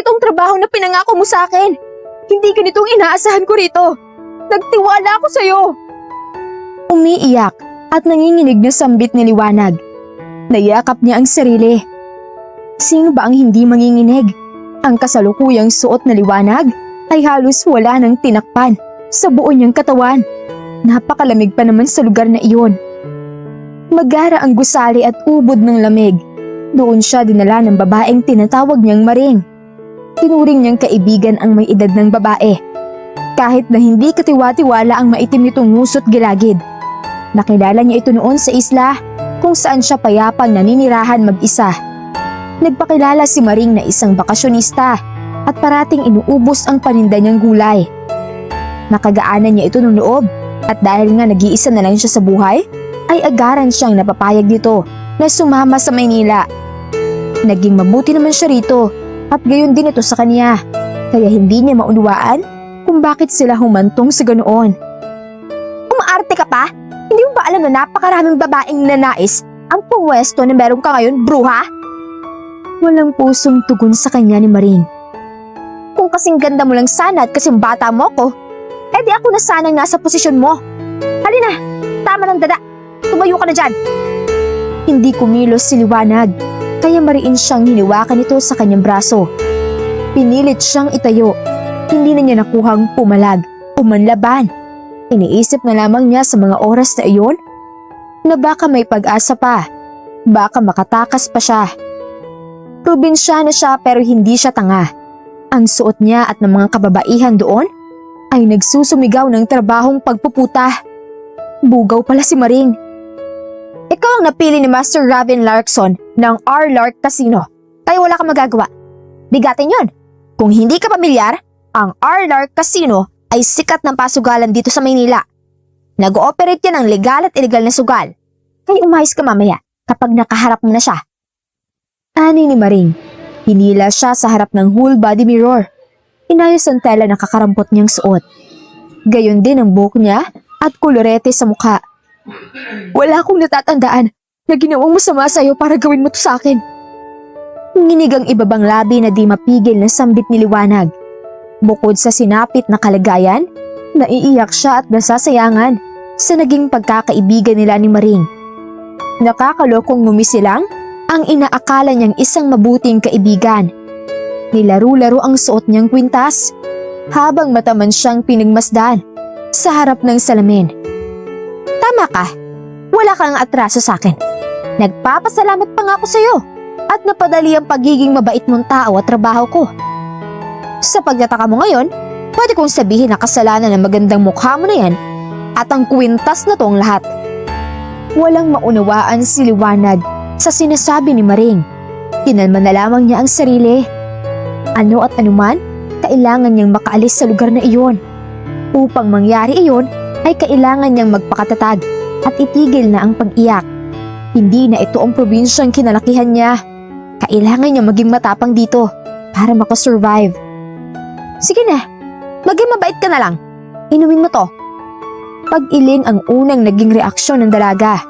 itong trabaho na pinangako mo sa akin. Hindi ganitong inaasahan ko rito. Nagtiwala ako sa'yo. Umiiyak at nanginginig na sambit ni Liwanag. Nayakap niya ang sarili. Sino ba ang hindi manginginig? Ang kasalukuyang suot na Liwanag ay halos wala nang tinakpan sa buo niyang katawan. Napakalamig pa naman sa lugar na iyon. Magara ang gusali at ubod ng lamig. Doon siya dinala ng babaeng tinatawag niyang Maring. Tinuring niyang kaibigan ang may edad ng babae. Kahit na hindi katiwa-tiwala ang maitim nitong nguso't gilagid. Nakilala niya ito noon sa isla kung saan siya payapang naninirahan mag-isa. Nagpakilala si Maring na isang bakasyonista at parating inuubos ang paninda niyang gulay. Nakagaanan niya ito ng loob at dahil nga nag-iisa na lang siya sa buhay, ay agaran siyang napapayag nito na sumama sa Maynila. Naging mabuti naman siya rito at gayon din ito sa kanya, kaya hindi niya maunawaan kung bakit sila humantong sa ganoon. Umaarte ka pa? Hindi mo ba alam na napakaraming babaeng nanais ang pumwesto na meron ka ngayon, bruha? Walang pusong tugon sa kanya ni Maring. Kung kasing ganda mo lang sana at kasing bata mo ko, edi ako na sanang nasa posisyon mo. Halina, tama ng dada. Tumayo ka na dyan. Hindi kumilos si Liwanag, kaya mariin siyang hiniwakan ito sa kanyang braso. Pinilit siyang itayo. Hindi na niya nakuhang pumalag, umanlaban. Iniisip na lamang niya sa mga oras na iyon na baka may pag-asa pa. Baka makatakas pa siya. Probinsyana siya pero hindi siya tanga. Ang suot niya at ng mga kababaihan doon ay nagsusumigaw ng trabahong pagpuputa. Bugaw pala si Maring. Ikaw ang napili ni Master Raven Larkson ng R. Lark Casino, kaya wala kang magagawa. Bigatin yon. Kung hindi ka pamilyar, ang R. Lark Casino ay sikat ng pasugalan dito sa Maynila. Nag-ooperate yan ng legal at illegal na sugal. Kaya umayos ka mamaya kapag nakaharap mo na siya. Ani ni Maring. Hinila siya sa harap ng whole body mirror. Inayos ang tela na kakarampot niyang suot. Gayon din ang buhok niya at kolorete sa mukha. Wala akong natatandaan na ginawang masama sa'yo para gawin mo to sa akin. Nginig ang ibabang labi na di mapigil na sambit ni Liwanag. Bukod sa sinapit na kalagayan, naiiyak siya at nasasayangan sa naging pagkakaibigan nila ni Maring. Nakakalokong ngumisi lang ang inaakala niyang isang mabuting kaibigan. Nilaro-laro ang suot niyang kwintas habang mataman siyang pinagmasdan sa harap ng salamin. Tama ka, wala kang atraso sa akin. Nagpapasalamat pa nga ako sa'yo at napadali ang pagiging mabait mong tao at trabaho ko. Sa pagtataka mo ngayon, pwede kong sabihin na kasalanan ng magandang mukha mo na yan at ang kwintas na to ang lahat. Walang maunawaan si Liwanag sa sinasabi ni Maring. Kinalma na lamang niya ang sarili. Ano at anuman, kailangan niyang makaalis sa lugar na iyon. Upang mangyari iyon, ay kailangan niyang magpakatatag at itigil na ang pag-iyak. Hindi na ito ang probinsyang kinalakihan niya. Kailangan niya maging matapang dito para makasurvive. Sige na, maging mabait ka na lang. Inumin mo to. Pag-iling ang unang naging reaksyon ng dalaga.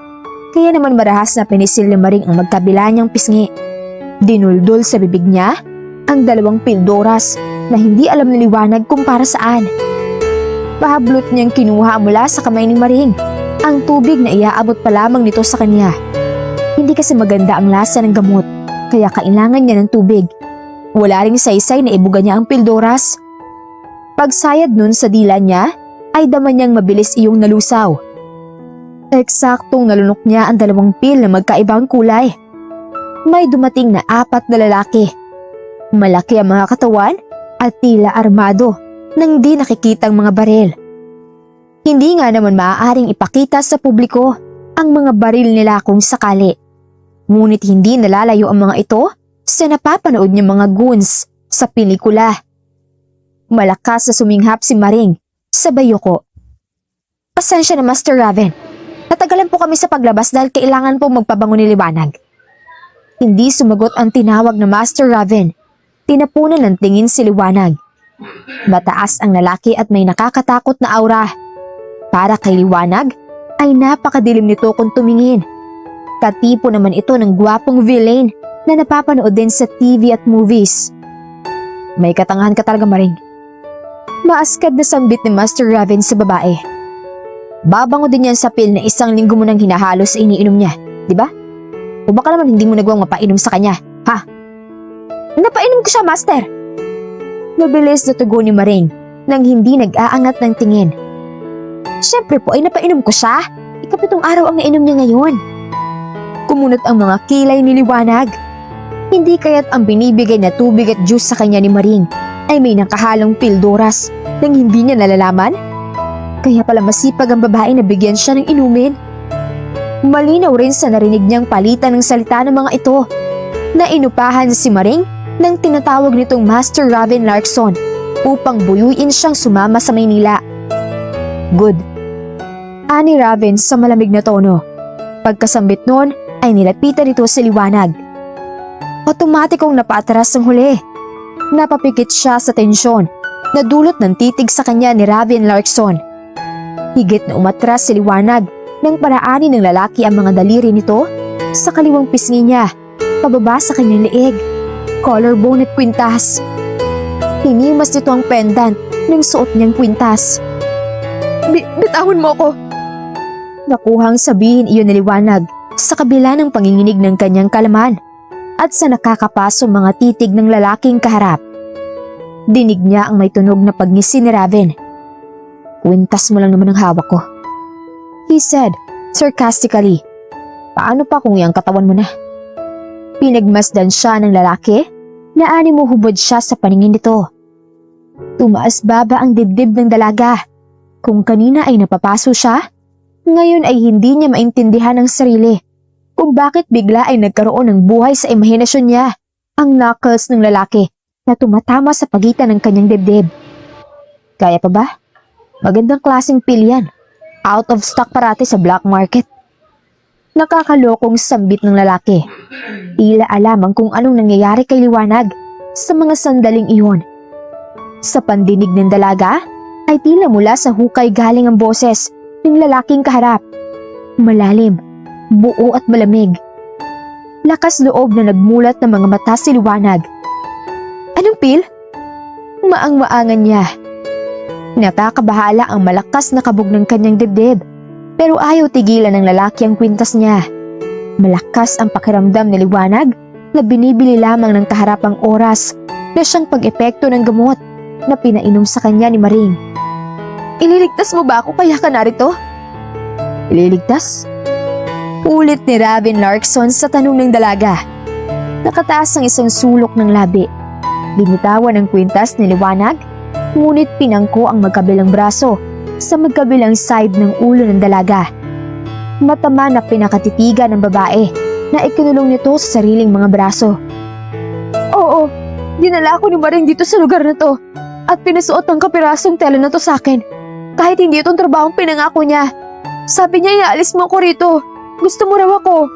Kaya naman marahas na pinisil ni Maring ang magkabila niyang pisngi. Dinuldol sa bibig niya ang 2 pildoras na hindi alam ni Liwanag kung para saan. Pahablot niyang kinuha mula sa kamay ni Maring ang tubig na iaabot pa lamang nito sa kanya. Hindi kasi maganda ang lasa ng gamot, kaya kailangan niya ng tubig. Wala ring saysay na ibuga niya ang pildoras. Pagsayad nun sa dila niya, ay dama niyang mabilis iyong nalusaw. Eksaktong nalunok niya ang 2 pil na magkaibang kulay. May dumating na 4 na lalaki. Malaki ang mga katawan at tila armado nang di nakikitang mga baril. Hindi nga naman maaaring ipakita sa publiko ang mga baril nila kung sakali. Ngunit hindi nalalayo ang mga ito sa napapanood niya mga goons sa pelikula. Malakas na suminghap si Maring sa bayoko. Pasensya na Master Raven. Natagalan po kami sa paglabas dahil kailangan po magpabango ni Liwanag. Hindi sumagot ang tinawag na Master Raven. Tinapunan ng tingin si Liwanag. Mataas ang lalaki at may nakakatakot na aura. Para kay Liwanag, ay napakadilim nito kung tumingin. Katipo naman ito ng gwapong villain na napapanood din sa TV at movies. May katangahan ka talaga, Maring. Maaskad na sambit ni Master Raven sa babae. Babango din yan sa pil na 1 linggo mo nang hinahalos sa iniinom niya, di ba? O baka naman hindi mo nagawang mapainom sa kanya, ha? Napainom ko siya, Master. Mabilis na tugon ni Maring nang hindi nag-aangat ng tingin. Siyempre po ay napainom ko siya. 7 araw ang nainom niya ngayon. Kumunot ang mga kilay ni Liwanag. Hindi kaya't ang binibigay na tubig at juice sa kanya ni Maring ay may nakahalong pildoras nang hindi niya nalalaman? Kaya pala masipag ang babae na bigyan siya ng inumin. Malinaw rin sa narinig niyang palitan ng salita ng mga ito na inupahan si Maring nang tinatawag nitong Master Raven Larkson upang buyuin siyang sumama sa Maynila. Good. Ani Raven sa malamig na tono. Pagkasambit noon ay nilapitan ito sa Liwanag. Otomatikong napaatras ang huli. Napapikit siya sa tensyon na dulot ng titig sa kanya ni Raven Larkson. Higit na umatras si Liwanag nang paraanin ng lalaki ang mga daliri nito sa kaliwang pisngi niya, pababa sa kanyang leeg, collarbone at kwintas. Hinimas nito ang pendant ng suot niyang kwintas. Bitawan mo ako! Nakuhang sabihin iyon ni Liwanag sa kabila ng panginginig ng kanyang kalaman at sa nakakapasong mga titig ng lalaking kaharap. Dinig niya ang may tunog na pagngisi ni Raven. Kwintas mo lang naman ang hawak ko, he said sarcastically. Paano pa kung iyang katawan mo na? Pinagmasdan siya ng lalaki na animo hubod siya sa paningin nito. Tumaas baba ang dibdib ng dalaga. Kung kanina ay napapaso siya, ngayon ay hindi niya maintindihan ang sarili kung bakit bigla ay nagkaroon ng buhay sa imahinasyon niya ang knuckles ng lalaki na tumatama sa pagitan ng kanyang dibdib. Kaya pa ba? Magandang klaseng pil yan. Out of stock parati sa black market. Nakakalokong sambit ng lalaki. Tila alamang kung anong nangyayari kay Liwanag sa mga sandaling iyon. Sa pandinig ng dalaga ay tila mula sa hukay galing ang boses ng lalaking kaharap. Malalim, buo at malamig. Lakas loob na nagmulat ng mga mata si Liwanag. Anong pil? Maang-maangan niya. Nakakabahala ang malakas na kabog ng kanyang dibdib, pero ayaw tigilan ng lalaki ang kwintas niya. Malakas ang pakiramdam ni Liwanag na binibili lamang ng kaharapang oras na siyang pag-epekto ng gamot na pinainom sa kanya ni Maring. Ililigtas mo ba ako kaya ka narito? Ililigtas? Ulit ni Raven Larkson sa tanong ng dalaga. Nakataas ang isang sulok ng labi. Binitawan ang kwintas ni Liwanag, ngunit pinangko ang magkabilang braso sa magkabilang side ng ulo ng dalaga. Matama na pinakatitigan ng babae na ikinulong nito sa sariling mga braso. Oo, dinala ako ni Maring dito sa lugar na to at pinasuot ang kapirasong tela na to sa akin. Kahit hindi itong trabahong pinangako niya. Sabi niya iaalis mo ako rito. Gusto mo raw ako.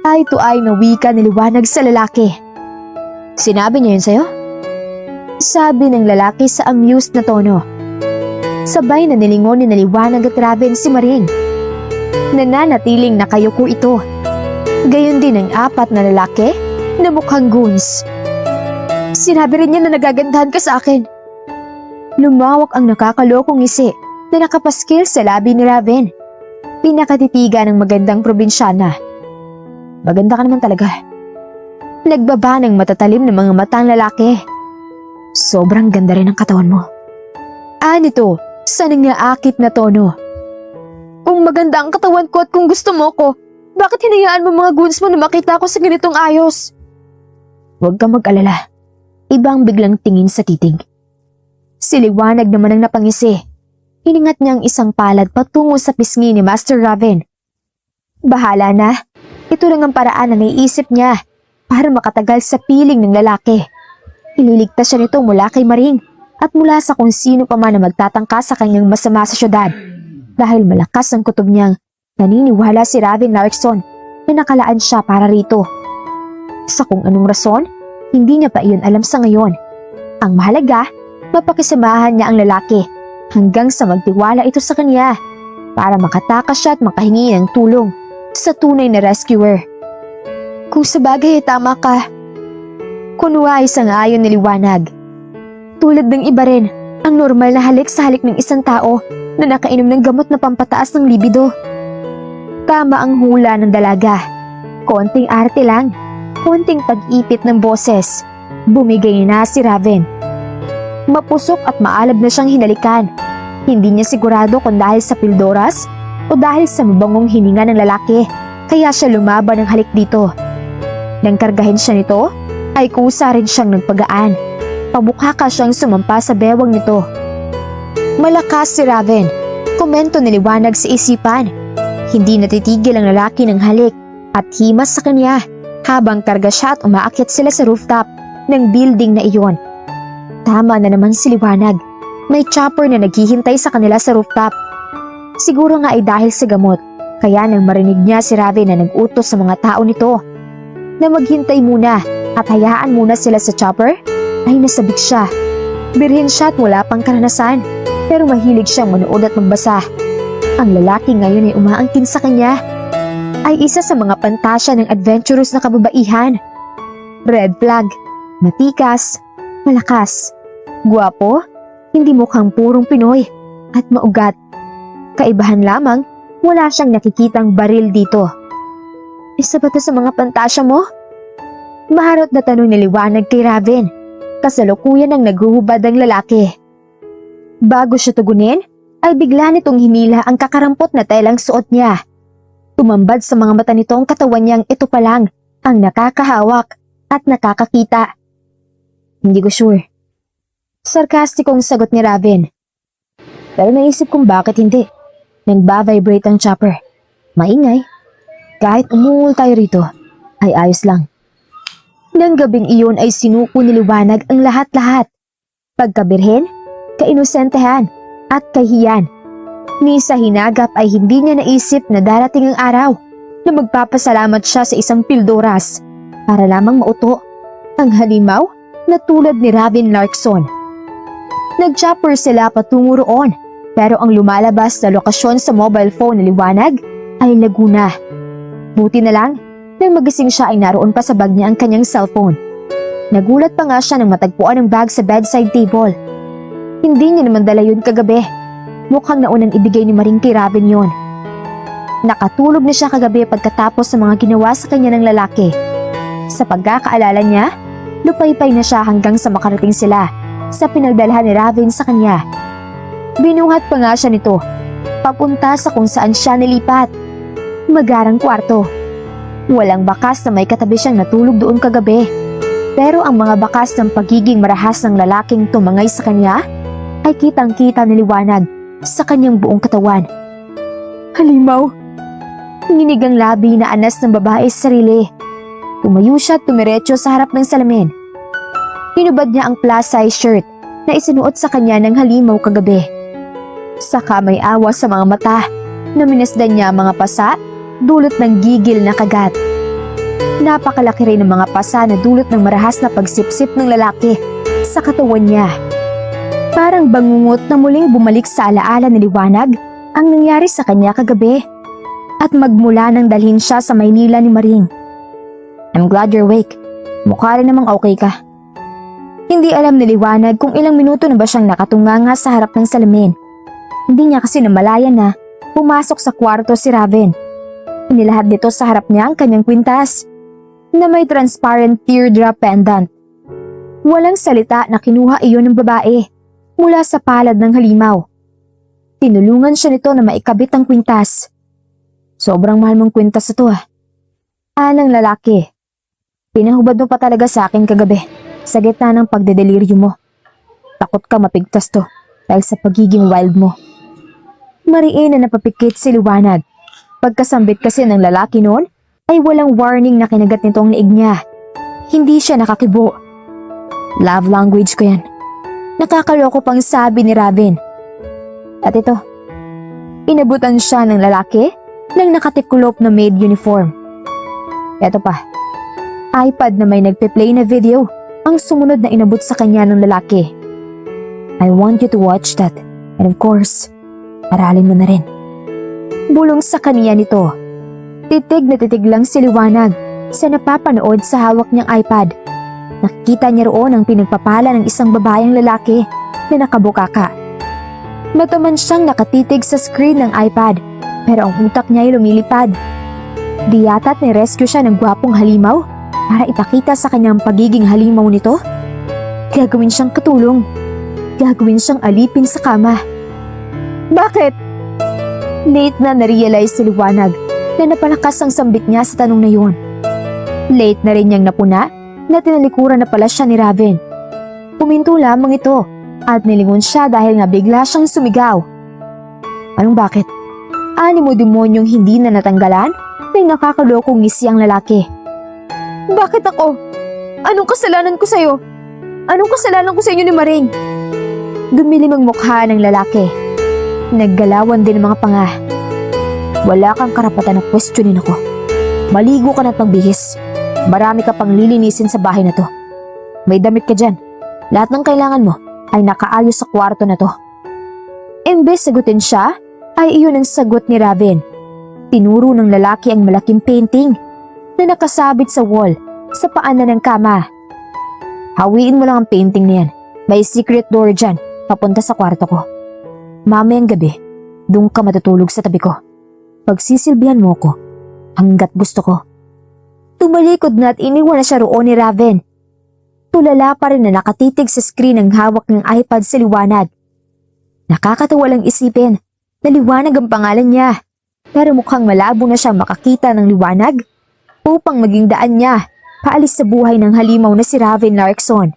Eye to eye na wika ni Liwanag sa lalaki. Sinabi niya yun sa'yo? Sabi ng lalaki sa amused na tono. Sabay na nilingon ni Liwanag at Raven si Maring. Nananatiling nakayuko ito. Gayon din ang 4 na lalaki na mukhang goons. Sinabi rin niya na nagagandahan ka sa akin. Lumawak ang nakakalokong ngisi na nakapaskil sa labi ni Raven. Pinakatitigan ng magandang probinsyana. Maganda ka naman talaga. Nagbaba ng matatalim ng mga matang lalaki. Sobrang ganda rin ang katawan mo. Nito sa nangaakit na tono. Kung maganda ang katawan ko at kung gusto mo ko, bakit hinayaan mo mga goons mo na makita ko sa ganitong ayos? Huwag kang mag-alala. Ibang biglang tingin sa titig. Si Liwanag naman ang napangisi. Iningat niya ang isang palad patungo sa pisngi ni Master Raven. Bahala na. Ito lang ang paraan na naiisip niya para makatagal sa piling ng lalaki. Ililigtas siya nito mula kay Maring at mula sa kung sino pa man na magtatangka sa kanyang masama sa syudad. Dahil malakas ang kutob niyang naniniwala si Raven Larkson na nakalaan siya para rito. Sa kung anong rason, hindi niya pa iyon alam sa ngayon. Ang mahalaga, mapakisamahan niya ang lalaki hanggang sa magtiwala ito sa kanya para makatakas siya at makahingi ng tulong sa tunay na rescuer. Kung sabagay tama ka. Kunwari sang-ayon ni Liwanag. Tulad ng iba rin, ang normal na halik sa halik ng isang tao na nakainom ng gamot na pampataas ng libido. Tama ang hula ng dalaga. Konting arte lang, konting pag-ipit ng boses. Bumigay na si Raven. Mapusok at maalab na siyang hinalikan. Hindi niya sigurado kung dahil sa pildoras o dahil sa mabangong hininga ng lalaki, kaya siya lumaban ng halik dito. Nang kargahin siya nito, ay kusa rin siyang nagpagaan. Pabukaka siyang sumampa sa bewang nito. Malakas si Raven. Komento ni Liwanag sa isipan. Hindi natitigil ang lalaki ng halik at himas sa kanya habang karga siya at umaakyat sila sa rooftop ng building na iyon. Tama na naman si Liwanag. May chopper na naghihintay sa kanila sa rooftop. Siguro nga ay dahil sa gamot, kaya nang marinig niya si Raven na nag-utos sa mga tao nito na maghintay muna at hayaan muna sila sa chopper, ay nasabik siya. Birhen siya at wala pang karanasan, pero mahilig siyang manood at magbasa. Ang lalaki ngayon ay umaangkin sa kanya. Ay isa sa mga pantasya ng adventurous na kababaihan. Red flag, matikas, malakas, guwapo, hindi mukhang purong Pinoy, at maugat. Kaibahan lamang, wala siyang nakikitang baril dito. Isa ba ito sa mga pantasya mo? Maharot na tanong ni Liwanag kay Raven. Kasalukuyan ang naghuhubad ang lalaki. Bago siya tugunin, ay bigla nitong hinila ang kakarampot na telang suot niya. Tumambad sa mga mata nito ang katawan niyang ito pa lang ang nakakahawak at nakakakita. Hindi ko sure. Sarkastikong sagot ni Raven. Pero naisip kong bakit hindi. Nagba-vibrate ang chopper. Maingay. Kahit umungol tayo rito, ay ayos lang. Nang gabing iyon ay sinuko ni Liwanag ang lahat-lahat. Pagkabirhen, kainusentehan, at kahiyan. Ni sa hinagap ay hindi niya naisip na darating ang araw na magpapasalamat siya sa isang pildoras para lamang mauto ang halimaw na tulad ni Raven Larkson. Nag-chopper sila patungo roon, pero ang lumalabas na lokasyon sa mobile phone ni Liwanag ay Laguna. Buti na lang, nang magising siya ay naroon pa sa bag niya ang kanyang cellphone. Nagulat pa nga siya nang matagpuan ang bag sa bedside table. Hindi niya naman dala yun kagabi. Mukhang naunang ibigay ni Maring kay Raven yun. Nakatulog na siya kagabi pagkatapos sa mga ginawa sa kanya ng lalaki. Sa pagkakaalala niya, lupaypay na siya hanggang sa makarating sila sa pinagdalhan ni Raven sa kanya. Binuhat pa nga siya nito, papunta sa kung saan siya nilipat. Magarang kwarto. Walang bakas na may katabi siyang natulog doon kagabi. Pero ang mga bakas ng pagiging marahas ng lalaking tumangay sa kanya ay kitang-kita ni Liwanag sa kanyang buong katawan. Halimaw! Nginig ang labi na anas ng babae sa sarili. Tumayo siya at tumiretso sa harap ng salamin. Hinubad niya ang plus-size shirt na isinuot sa kanya ng halimaw kagabi. Saka may awa sa mga mata na minasdan niya ang mga pasa dulot ng gigil na kagat. Napakalaki rin ng mga pasa na dulot ng marahas na pagsipsip ng lalaki sa katawan niya. Parang bangungot na muling bumalik sa alaala ni Liwanag ang nangyari sa kanya kagabi at magmula nang dalhin siya sa Maynila ni Maring. I'm glad you're awake. Mukha rin namang okay ka. Hindi alam ni Liwanag kung ilang minuto na ba siyang nakatunganga sa harap ng salamin. Hindi niya kasi namalayan na pumasok sa kwarto si Raven. Inilahad nito sa harap niya ang kanyang kwintas na may transparent teardrop pendant. Walang salita na kinuha iyon ng babae mula sa palad ng halimaw. Tinulungan siya nito na maikabit ang kwintas. Sobrang mahal mong kwintas ito ah. Anang lalaki. Pinahubad mo pa talaga sa akin kagabi sa gitna ng pagdedeliryo mo. Takot ka mapigtas to dahil sa pagiging wild mo. Mariin na napapikit si Liwanag. Pagkasambit kasi ng lalaki noon ay walang warning na kinagat nitong leeg niya. Hindi siya nakakibo. Love language ko yan. Nakakaloko pang sabi ni Raven. At ito, inabutan siya ng lalaki ng nakatikulop na maid uniform. Eto pa, iPad na may nagpe-play na video ang sumunod na inabot sa kanya ng lalaki. I want you to watch that and of course, aralin mo na rin. Bulong sa kaniya nito. Titig na titig lang si Liwanag sa napapanood sa hawak niyang iPad. nakikita niya roon ang pinagpapala ng isang babaeng lalaki na nakabukaka. Mataman siyang nakatitig sa screen ng iPad pero ang utak niya ay lumilipad. Di yata't ni-rescue siya ng gwapong halimaw para ipakita sa kanyang pagiging halimaw nito. Gagawin siyang katulong. Gagawin siyang alipin sa kama. Bakit? Late na narealize si Liwanag na napalakas ang sambit niya sa tanong na yun. Late na rin niyang napuna na tinalikuran na pala siya ni Raven. Puminto lamang ito at nilingon siya dahil nga bigla siyang sumigaw. Anong bakit? Animo demonyong hindi na natanggalan? May nakakalokong ngisi ang lalaki. Bakit ako? Anong kasalanan ko sa'yo? Anong kasalanan ko sa inyo ni Maring? Dumilim ang mukha ng lalaki. Naggalawan din ang mga panga. Wala kang karapatan na questionin ako. Maligo ka na't magbihis. Marami ka pang lilinisin sa bahay na to. May damit ka dyan. Lahat ng kailangan mo ay nakaayos sa kwarto na to. Imbes sagutin siya, ay iyon ang sagot ni Raven. Tinuro ng lalaki ang malaking painting na nakasabit sa wall sa paanan ng kama. Hawiin mo lang ang painting na yan. May secret door dyan, papunta sa kwarto ko. Mamayang gabi, doon ka matutulog sa tabi ko. Pagsisilbihan mo ko hanggat gusto ko. Tumalikod na at iniwan na siya roon ni Raven. Tulala pa rin na nakatitig sa screen ang hawak ng iPad sa Liwanag. Nakakatawa lang isipin na Liwanag ang pangalan niya. Pero mukhang malabo na siya makakita ng liwanag upang maging daan niya paalis sa buhay ng halimaw na si Raven Larkson.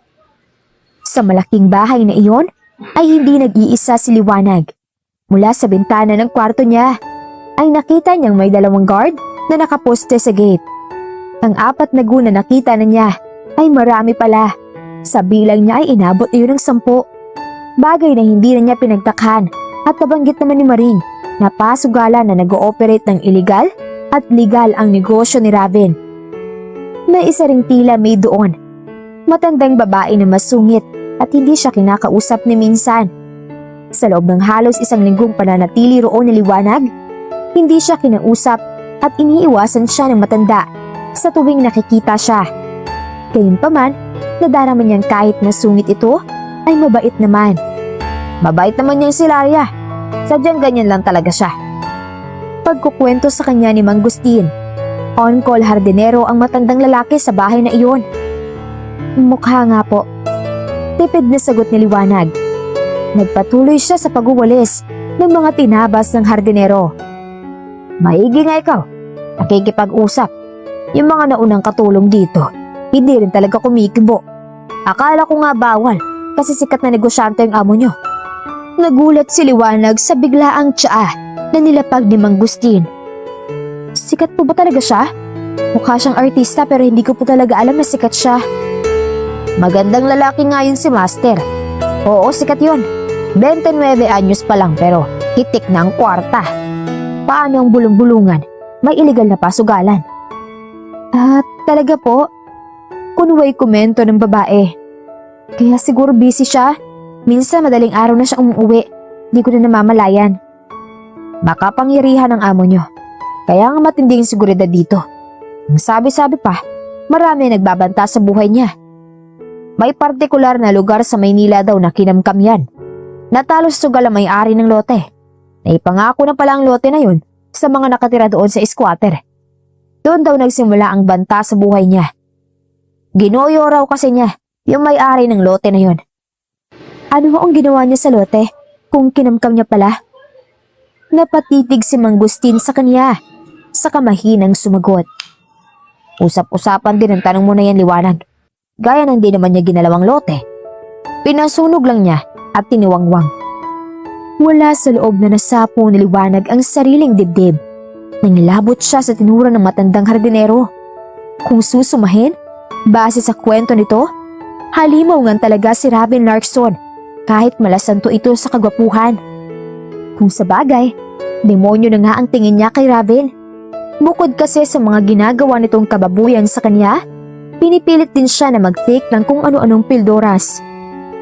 Sa malaking bahay na iyon ay hindi nag-iisa si Liwanag. Mula sa bintana ng kwarto niya ay nakita niyang may 2 guard na nakaposte sa gate. Ang 4 na guna nakita na niya ay marami pala. Sa bilang niya ay inabot iyon ng 10. Bagay na hindi na niya pinagtakhan at nabanggit naman ni Maring na pasugala na nag-ooperate ng illegal at legal ang negosyo ni Raven. May isa ring tila may doon. Matandang babae na masungit at hindi siya kinakausap ni minsan. Sa loob ng halos 1 linggong pananatili roon ni Liwanag, hindi siya kinausap at iniiwasan siya ng matanda sa tuwing nakikita siya. Gayunpaman, nadarama niyang kahit na sungit ito ay mabait naman. Mabait naman niyang si Laria. Sadyang ganyan lang talaga siya. Pagkukwento sa kanya ni Mang Gustin, on-call hardinero ang matandang lalaki sa bahay na iyon. Mukha nga po. Tipid na sagot ni Liwanag. Nagpatuloy siya sa pag-uwalis ng mga tinabas ng hardinero. Maigi nga ikaw. Nakikipag-usap. Yung mga naunang katulong dito, hindi rin talaga kumikibo. Akala ko nga bawal kasi sikat na negosyante yung amo nyo. Nagulat si Liwanag sa biglaang tsaa na nilapag ni Mang Gustin. Sikat po ba talaga siya? Mukha siyang artista pero hindi ko po talaga alam na sikat siya. Magandang lalaki nga yun si Master. Oo, sikat yun. 29 anyos pa lang pero hitik na ang kwarta. Paano ang bulong-bulungan? May illegal na pasugalan. Talaga po? Kunway komento ng babae. Kaya siguro busy siya. Minsan madaling araw na siya umuwi. Di ko na namamalayan. Makapangyarihan ang amo nyo. Kaya nga matinding seguridad dito. Ang sabi-sabi pa, marami nagbabanta sa buhay niya. May partikular na lugar sa Maynila daw na kinamkam yan. Natalo sugal ang may-ari ng lote. Naipangako na pala ang lote na yun sa mga nakatira doon sa squatter. Doon daw nagsimula ang banta sa buhay niya. Ginoyo raw kasi niya yung may-ari ng lote na yun. Ano ang ginawa niya sa lote kung kinamkam niya pala? Napatitig si Mang Gustin sa kanya, saka mahinang sumagot. Usap-usapan din ang tanong mo na yan, Liwanag. Gaya ng di naman niya ginalawang lote. Pinasunog lang niya at tiniwangwang. Wala sa loob na nasapo ni Liwanag ang sariling dibdib. Nangilabot siya sa tinura ng matandang hardinero. Kung susumahin, base sa kwento nito, halimaw nga talaga si Raven Larkson kahit malasanto ito sa kagwapuhan. Kung sa bagay, demonyo na nga ang tingin niya kay Raven. Bukod kasi sa mga ginagawa nitong kababuyan sa kanya, pinipilit din siya na mag-take ng kung ano-anong pildoras.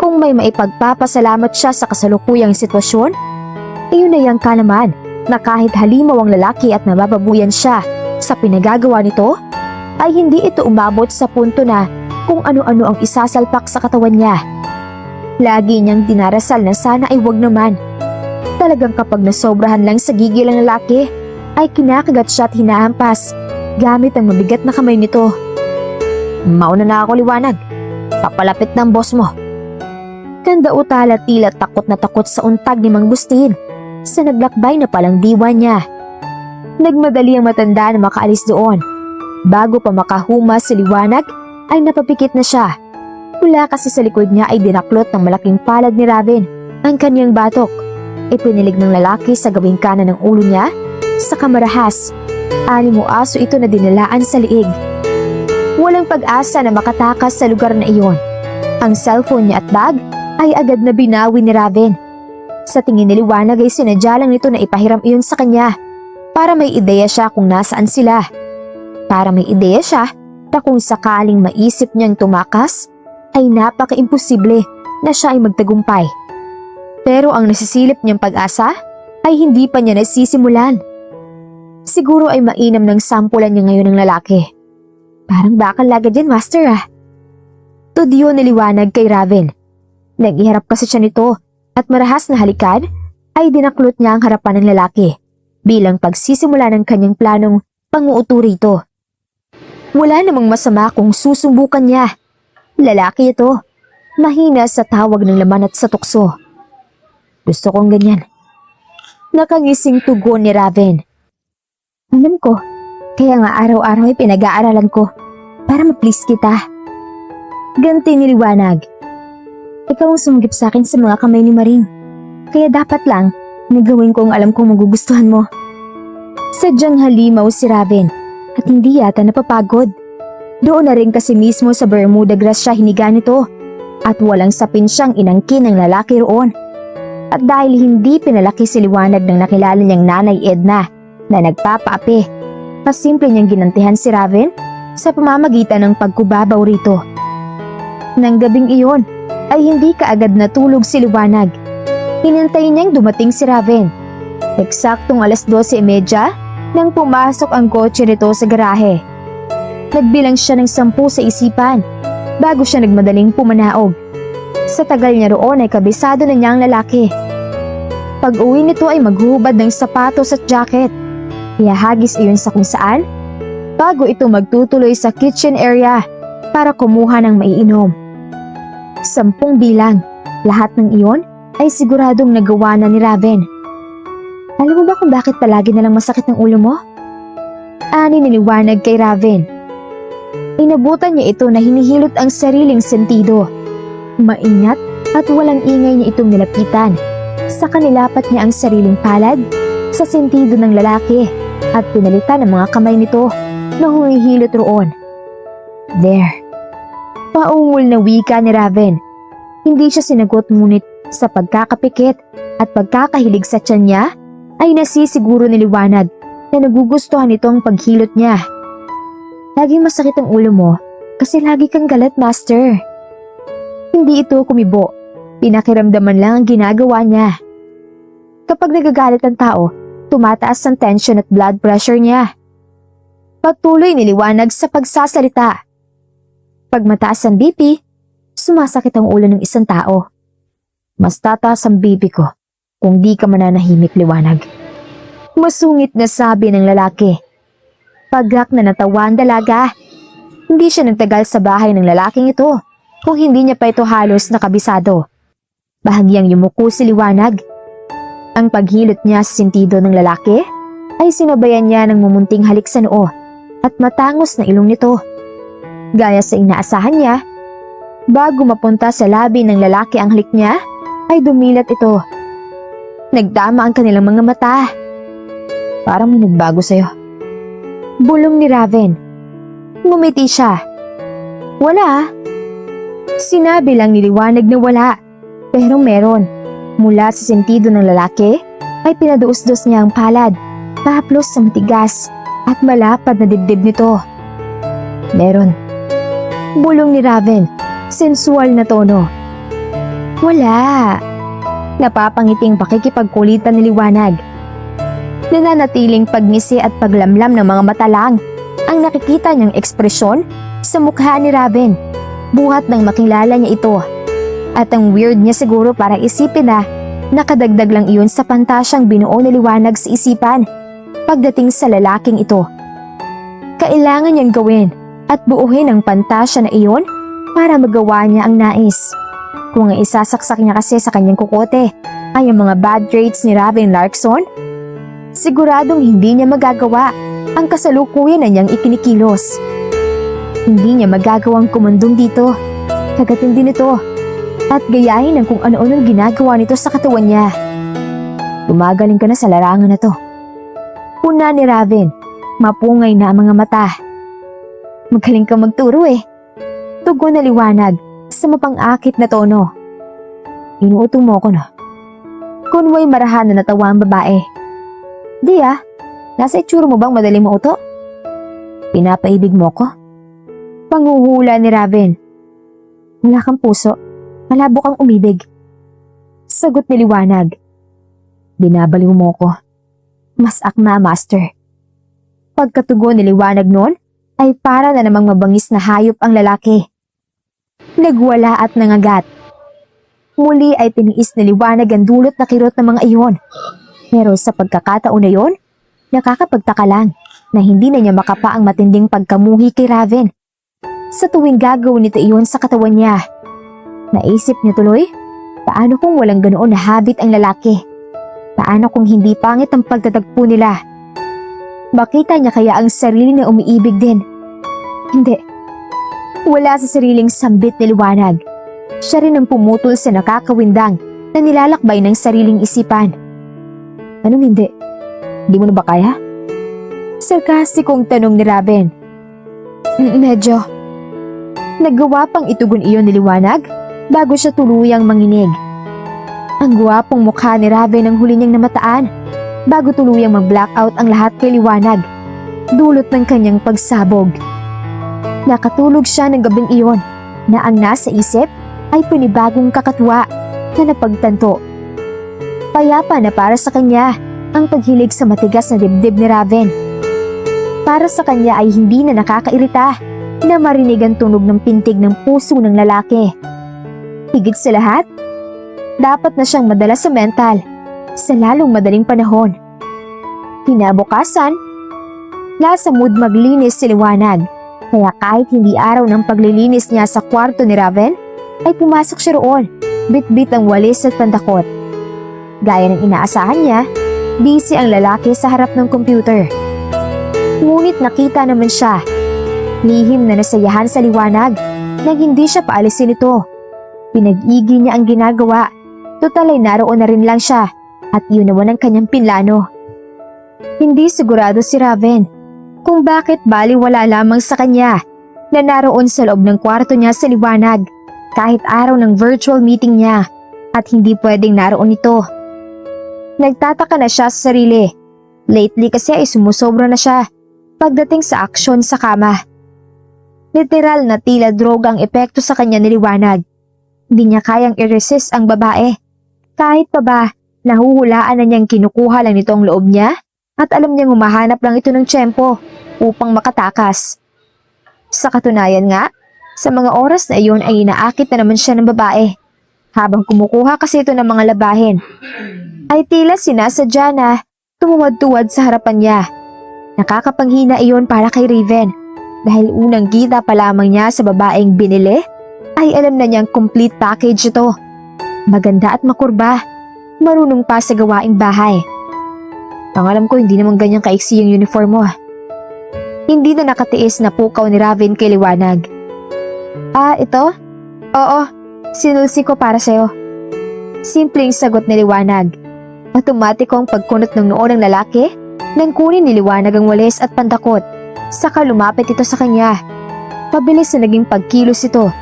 Kung may maipagpapasalamat siya sa kasalukuyang sitwasyon, iyon na yang kalaman na kahit halimaw ang lalaki at nabababuyan siya sa pinagagawa nito, ay hindi ito umabot sa punto na kung ano-ano ang isasalpak sa katawan niya. Lagi niyang dinarasal na sana ay wag naman. Talagang kapag nasobrahan lang sa gigil ang lalaki, ay kinakagat siya at hinahampas gamit ang mabigat na kamay nito. Mauna na ako, Liwanag. Papalapit ng boss mo. Kandautal at tila takot na takot sa untag ni Mang Agustin sa naglakbay na palang diwa niya. Nagmadali ang matanda na makaalis doon. Bago pa makahumas si Liwanag ay napapikit na siya. Mula kasi sa likod niya ay dinaklot ng malaking palad ni Raven ang kanyang batok. Ipinilig ng lalaki sa gawing kanan ng ulo niya sa kamarahas. Animo aso ito na dinilaan sa liig. Walang pag-asa na makatakas sa lugar na iyon. Ang cellphone niya at bag ay agad na binawi ni Raven. Sa tingin ni Liwanag ay sinadya lang nito na ipahiram iyon sa kanya para may ideya siya kung nasaan sila. Para may ideya siya na kung sakaling maisip niyang tumakas ay napaka-imposible na siya ay magtagumpay. Pero ang nasisilip niyang pag-asa ay hindi pa niya nasisimulan. Siguro ay mainam ng sampulan niya ngayon ng lalaki. Parang bakal laga dyan, Master ah. Tudyo ni Liwanag kay Raven. Nag-iharap kasi siya nito at marahas na halikan ay dinaklot niya ang harapan ng lalaki bilang pagsisimula ng kanyang planong panguuto rito. Wala namang masama kung susumbukan niya. Lalaki ito, mahina sa tawag ng laman at sa tukso. Gusto kong ganyan. Nakangising tugon ni Raven. Alam ko, kaya nga araw-araw ay pinag-aaralan ko para ma-please kita. Ganti ni Liwanag. Ikaw ang sumugip sa akin sa mga kamay ni Maring. Kaya dapat lang nagawin ko ang alam kong magugustuhan mo. Sadyang halimaw si Raven at hindi yata napapagod. Doon na rin kasi mismo sa Bermuda grass siya hiniga nito at walang sapin siyang inangkin ng lalaki roon. At dahil hindi pinalaki si Liwanag ng nakilala niyang nanay Edna na nagpapaapi, pasimple niyang ginantihan si Raven sa pamamagitan ng pagkubabaw rito. Nang gabing iyon ay hindi kaagad natulog si Liwanag. Hinintay niyang dumating si Raven. Eksaktong 12:30 nang pumasok ang kotse nito sa garahe. Nagbilang siya ng 10 sa isipan bago siya nagmadaling pumanaog. Sa tagal niya roon ay kabisado na niya ang lalaki. Pag-uwi nito ay maghuhubad ng sapatos at jacket. Ihahagis iyon sa kung saan bago ito magtutuloy sa kitchen area para kumuha ng maiinom. 10 bilang, lahat ng iyon ay siguradong nagawa na ni Raven. Alam mo ba kung bakit palagi na lang masakit ng ulo mo? Ani ni Liwanag kay Raven. Inabutan niya ito na hinihilot ang sariling sentido. Maingat at walang ingay niya itong nilapitan. Saka nilapat niya ang sariling palad sa sentido ng lalaki at pinalitan ang mga kamay nito na humihilot roon. There. Paungol na wika ni Raven. Hindi siya sinagot ngunit sa pagkakapikit at pagkakahilig sa tiyan niya ay nasisiguro ni Liwanag na nagugustuhan nito ang paghilot niya. Laging masakit ang ulo mo kasi lagi kang galat, Master. Hindi ito kumibo. Pinakiramdaman lang ang ginagawa niya. Kapag nagagalit ang tao, tumataas ang tension at blood pressure niya. Patuloy ni Liwanag sa pagsasalita. Pag mataas ang BP, sumasakit ang ulo ng isang tao. Mas tataas ang BP ko kung di ka mananahimik, Liwanag. Masungit na sabi ng lalaki. Pagrak na natawa ang dalaga. Hindi siya nagtagal sa bahay ng lalaking ito kung hindi niya pa ito halos nakabisado. Bahagyang yumuko si Liwanag. Ang paghilot niya sa sentido ng lalaki ay sinabayan niya ng mumunting halik sa noo at matangos na ilong nito. Gaya sa inaasahan niya, bago mapunta sa labi ng lalaki ang halik niya, ay dumilat ito. Nagdama ang kanilang mga mata. Parang may nagbago sa'yo. Bulong ni Raven. Ngumiti siya. Wala. Sinabi lang ni Liwanag na wala. Pero meron. Mula sa sentido ng lalaki ay pinaduos-dos niya ang palad, pahaplos sa matigas at malapad na dibdib nito. Meron. Bulong ni Raven, sensual na tono. Wala. Napapangiting pakikipagkulitan ni Liwanag. Nananatiling pagngisi at paglamlam ng mga mata lang ang nakikita niyang ekspresyon sa mukha ni Raven. buhat nang makilala niya ito. At ang weird niya siguro para isipin na nakadagdag lang iyon sa pantasyang binuo ni Liwanag sa isipan pagdating sa lalaking ito. Kailangan niyang gawin at buuhin ang pantasya na iyon para magawa niya ang nais. Kung ang isasaksak niya kasi sa kanyang kukote ay ang mga bad traits ni Raven Larkson, siguradong hindi niya magagawa ang kasalukuyan na niyang ikinikilos. Hindi niya magagawang kumandong dito, kagatindi nito, at gayahin ang kung ano-anong ginagawa nito sa katawan niya. Gumagaling ka na sa larangan na to. Puna ni Raven, mapungay na ang mga mata. Magaling ka magturo eh. Tugon na Liwanag sa mapang-akit na tono. Inuutong mo ko na. Kunway marahan na natawa ang babae. Di nasa itsura mo bang madaling mauto? Pinapaibig mo ko? Panghuhula ni Raven. Wala kang puso, malabo kang umibig. Sagot ni Liwanag. Binabaliw mo ko. Mas akma, master. Pagkatugon ni Liwanag noon, ay para na namang mabangis na hayop ang lalaki. Nagwala at nangagat. Muli ay tiniis ni Liwanag ang dulot na kirot ng mga iyon. Pero sa pagkakataon na yon, nakakapagtaka lang na hindi na niya makapa ang matinding pagkamuhi kay Raven. Sa tuwing gagawin nito iyon sa katawan niya, naisip niya tuloy, paano kung walang ganoon na habit ang lalaki? Paano kung hindi pangit ang pagtatagpo nila? Makita niya kaya ang sarili na umiibig din? Hindi. Wala sa sariling sambit ni Liwanag. Siya rin ang pumutol sa nakakawindang na nilalakbay ng sariling isipan. Anong hindi? Di mo na ba kaya? Sarkastikong tanong ni Raven. Medyo. Nagawa pang itugon iyon ni Liwanag bago siya tuluyang manginig. Ang gwapong mukha ni Raven ang huli niyang namataan bago tuluyang mag-blackout ang lahat kay Liwanag, dulot ng kanyang pagsabog. Nakatulog siya ng gabing iyon na ang nasa isip ay panibagong kakatwa na napagtanto. Payapa na para sa kanya ang paghilig sa matigas na dibdib ni Raven. Para sa kanya ay hindi na nakakairita na marinig ang tunog ng pintig ng puso ng lalaki. Higit sa lahat, dapat na siyang madala sa mental sa lalong madaling panahon. Kinabukasan, nasa mood maglinis si Liwanag, kaya kahit hindi araw ng paglilinis niya sa kwarto ni Raven, ay pumasok siya roon, bit-bit ang walis at pandakot. Gaya ng inaasahan niya, busy ang lalaki sa harap ng computer. Ngunit nakita naman siya, lihim na nasayahan sa Liwanag nang hindi siya paalisin ito. Pinag-igi niya ang ginagawa, total ay naroon na rin lang siya at yun naman ang kanyang pinlano. Hindi sigurado si Raven kung bakit baliwala lamang sa kanya na naroon sa loob ng kwarto niya sa Liwanag kahit araw ng virtual meeting niya at hindi pwedeng naroon ito. Nagtataka na siya sa sarili. Lately kasi ay sumusobra na siya pagdating sa aksyon sa kama. Literal na tila droga ang epekto sa kanya ni Liwanag. Hindi niya kayang i-resist ang babae. Kahit pa ba, nahuhulaan na niyang kinukuha lang nito ang loob niya at alam niyang humahanap lang ito ng tiyempo upang makatakas. Sa katunayan nga, sa mga oras na iyon ay inaakit na naman siya ng babae. Habang kumukuha kasi ito ng mga labahin, ay tila sinasadya na tumuwad-tuwad sa harapan niya. Nakakapanghina iyon para kay Raven dahil unang kita pa lamang niya sa babaeng binili ay alam na niyang complete package ito. Maganda at makurba, marunong pa sa gawaing bahay. Ang alam ko hindi naman ganyang kaiksi yung uniform mo. Hindi na nakatiis na pukaw ni Raven kay Liwanag. Ito? Oo, sinulsi ko para sa'yo. Simpleng sagot ni Liwanag. Otomatikong pagkunot ng noo ng lalaki nang kunin ni Liwanag ang walis at pandakot. Saka lumapit ito sa kanya. Pabilis na naging pagkilos ito.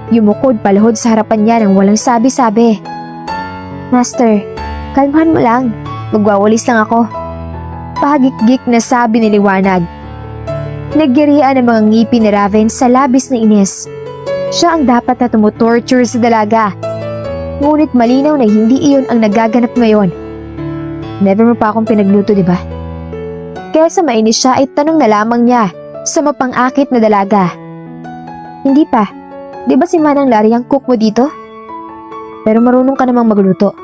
Yumukod palahod sa harapan niya nang walang sabi-sabi. Master, kalmahan mo lang. Magwawalis lang ako. Pahagik-gik na sabi ni Liwanag. Naggirian ang mga ngipin ni Raven sa labis na inis. Siya ang dapat na tumutorture sa dalaga. Ngunit malinaw na hindi iyon ang nagaganap ngayon. Never mo pa akong pinagluto, di ba? Kaya sa mainis siya ay tanong na lamang niya sa mapang-akit na dalaga. Hindi pa. Di ba si Manang Larry ang cook mo dito? Pero marunong ka namang magluto.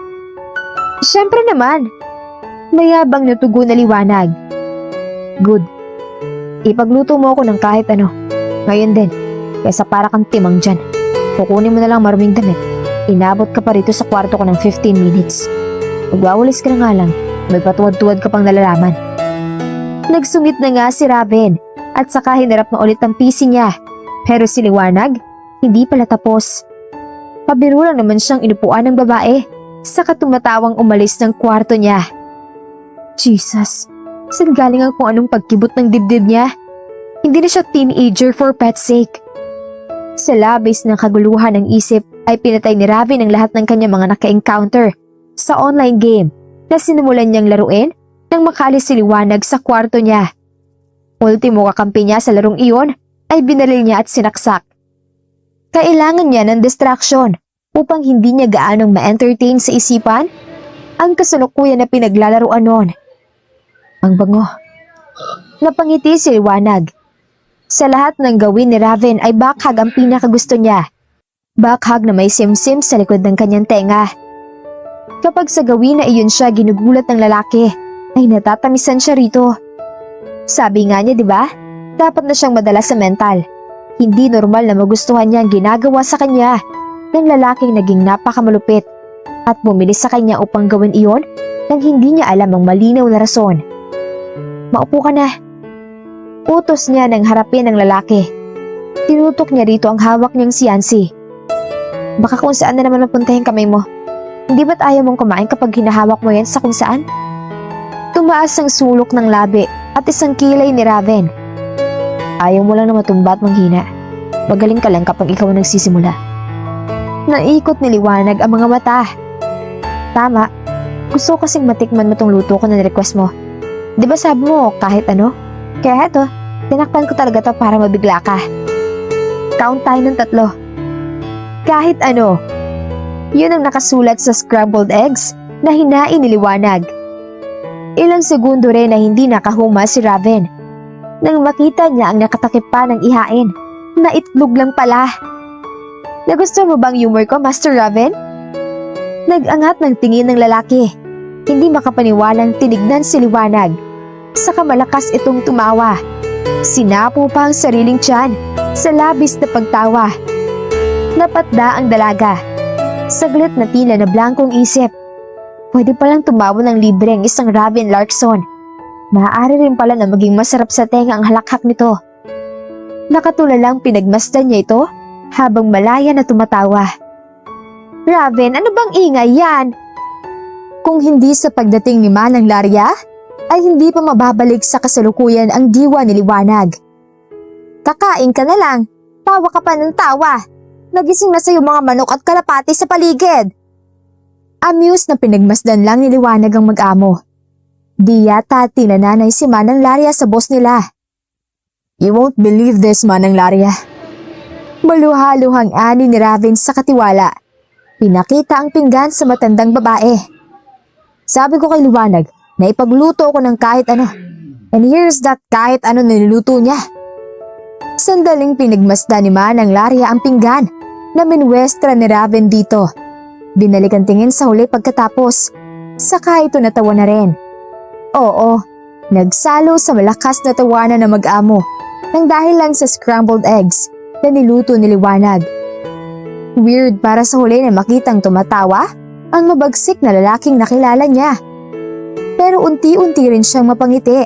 Siyempre naman. Mayabang na tugon na liwanag. Good. Ipagluto mo ako ng kahit ano. Ngayon din. Kaysa para kang timang dyan. Kukunin mo na lang maruming damit. Inabot ka pa rito sa kwarto ko ng 15 minutes. Magwawalis ka na nga lang. May patuwad-tuwad ka pang nalalaman. Nagsungit na nga si Raven at saka hinarap na ulit ang PC niya. Pero si Liwanag, hindi pala tapos. Pabiro lang naman siyang inupuan ng babae, saka tumatawang umalis ng kwarto niya. Jesus, saan galing ang kung anong pagkibot ng dibdib niya? Hindi na siya teenager for pet's sake. Sa labis ng kaguluhan ng isip ay pinatay ni Raven ang lahat ng kanyang mga naka-encounter sa online game na sinimulan niyang laruin nang makaalis si Liwanag sa kwarto niya. Ultimo kakampi niya sa larong iyon ay binaril niya at sinaksak. Kailangan niya ng distraction upang hindi niya gaanong ma-entertain sa isipan ang kasalukuyan na pinaglalaroan noon. Ang bango. Napangiti si Liwanag. Sa lahat ng gawin ni Raven ay backhug ang pinakagusto niya. Backhug na may simsim sa likod ng kanyang tenga. Kapag sa gawin na iyon siya ginugulat ng lalaki, ay natatamisan siya rito. Sabi nga niya, di ba? Dapat na siyang madala sa mental. Hindi normal na magustuhan niya ang ginagawa sa kanya ng lalaking naging napakamalupit at bumili sa kanya upang gawin iyon nang hindi niya alam ang malinaw na rason. Maupo ka na. Utos niya nang harapin ang lalaki. Tinutok niya rito ang hawak niyang siyansi. Baka kung saan na naman napunta yung kamay mo. Hindi ba't ayaw mong kumain kapag hinahawak mo yan sa kung saan? Tumaas ang sulok ng labi at isang kilay ni Raven. Ayaw mo lang na matumba at manghina. Magaling ka lang kapag ikaw ang nagsisimula. Naikot ni Liwanag ang mga mata. Tama. Gusto ko kasing matikman mo tong luto ko na request mo. Di ba sabi mo kahit ano? Kaya heto, tinakpan ko talaga to para mabigla ka. Count tayo ng 3. Kahit ano. Yun ang nakasulat sa scrambled eggs na hinain ni Liwanag. Ilang segundo rin na hindi nakahuma si Raven. Nang makita niya ang nakatakip pa ng ihain, na itlog lang pala. Nagustuhan mo bang humor ko, Master Raven? Nag-angat ng tingin ng lalaki. Hindi makapaniwalang tinignan si Liwanag. Saka malakas itong tumawa. Sinapo pa ang sariling tiyan sa labis na pagtawa. Napatda ang dalaga. Saglit na tila na blankong isip. Pwede palang tumawa ng libre ang isang Raven Larkson. Maaari rin pala na maging masarap sa tenga ang halakhak nito. Nakatulalang pinagmasdan niya ito habang malaya na tumatawa. Raven, ano bang ingay yan? Kung hindi sa pagdating ni Manang Larya, ay hindi pa mababalik sa kasalukuyan ang diwa ni Liwanag. Kakain ka na lang, tawa ka pa ng tawa. Nagising na sa'yo mga manok at kalapati sa paligid. Amused na pinagmasdan lang ni Liwanag ang mag-amo. Di yata tinananay si Manang Larya sa boss nila. You won't believe this, Manang Larya. Maluhaluhang ani ni Raven sa katiwala. Pinakita ang pinggan sa matandang babae. Sabi ko kay Liwanag na ipagluto ko ng kahit ano. And here's that kahit ano na niluto niya. Sandaling pinagmasdan ni Manang Larya ang pinggan na minwestra ni Raven dito. Binalik ang tingin sa huli pagkatapos. Saka ito natawa na rin. Oo, nagsalo sa malakas na tawanan ng mag-amo nang dahil lang sa scrambled eggs na niluto ni Liwanag. Weird para sa huli na makitang tumatawa ang mabagsik na lalaking nakilala niya. Pero unti-unti rin siyang mapangiti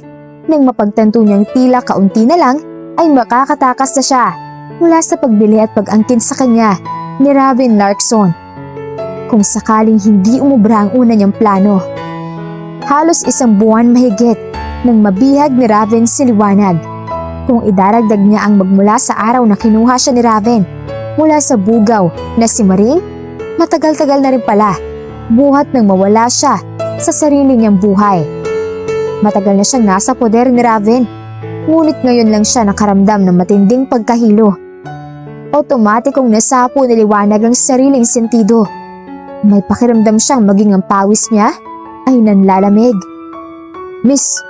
nang mapagtanto niyang tila kaunti na lang ay makakatakas na siya mula sa pagbili at pag-angkin sa kanya ni Raven Larkson. Kung sakaling hindi umubra ang una niyang plano. Halos 1 buwan mahigit nang mabihag ni Raven si Liwanag. Kung idaragdag niya ang magmula sa araw na kinuha siya ni Raven mula sa bugaw na si Maring, matagal-tagal na rin pala, buhat nang mawala siya sa sarili niyang buhay. Matagal na siyang nasa poder ni Raven, ngunit ngayon lang siya nakaramdam ng matinding pagkahilo. Otomatikong nasapo ni Liwanag ang sariling sentido. May pakiramdam siyang maging ang pawis niya ay nanlalamig. Miss,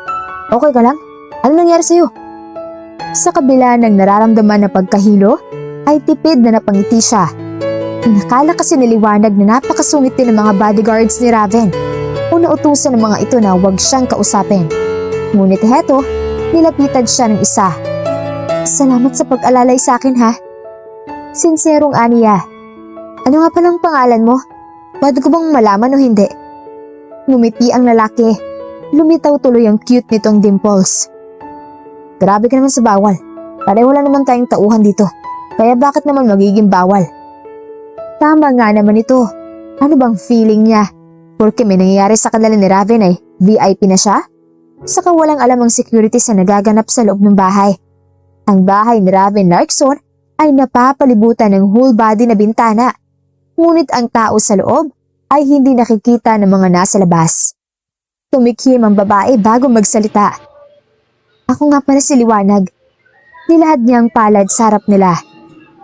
okay ka lang? Ano nangyari sa'yo? Sa kabila ng nararamdaman na pagkahilo, ay tipid na napangiti siya. Inakala kasi ni Liwanag na napakasungit din ng mga bodyguards ni Raven o nautusan ng mga ito na huwag siyang kausapin. Ngunit heto, nilapitan siya ng isa. Salamat sa pag-alalay sa akin ha. Sinserong aniya. Ano nga palang pangalan mo? Pwede ko bang malaman o hindi? Ngumiti ang lalaki. Lumitaw tuloy ang cute nitong dimples. Grabe ka naman sa bawal. Pareho lang naman tayong tauhan dito. Kaya bakit naman magiging bawal? Tama nga naman ito. Ano bang feeling niya? Porque may nangyayari sa kanila ni Raven ay VIP na siya? Saka walang alam ang security sa nagaganap sa loob ng bahay. Ang bahay ni Raven Larkson ay napapalibutan ng whole body na bintana. Ngunit ang tao sa loob ay hindi nakikita ng mga nasa labas. Tumikhim ang babae bago magsalita. Ako nga pala si Liwanag. Nilahad niya ang palad sa harap nila.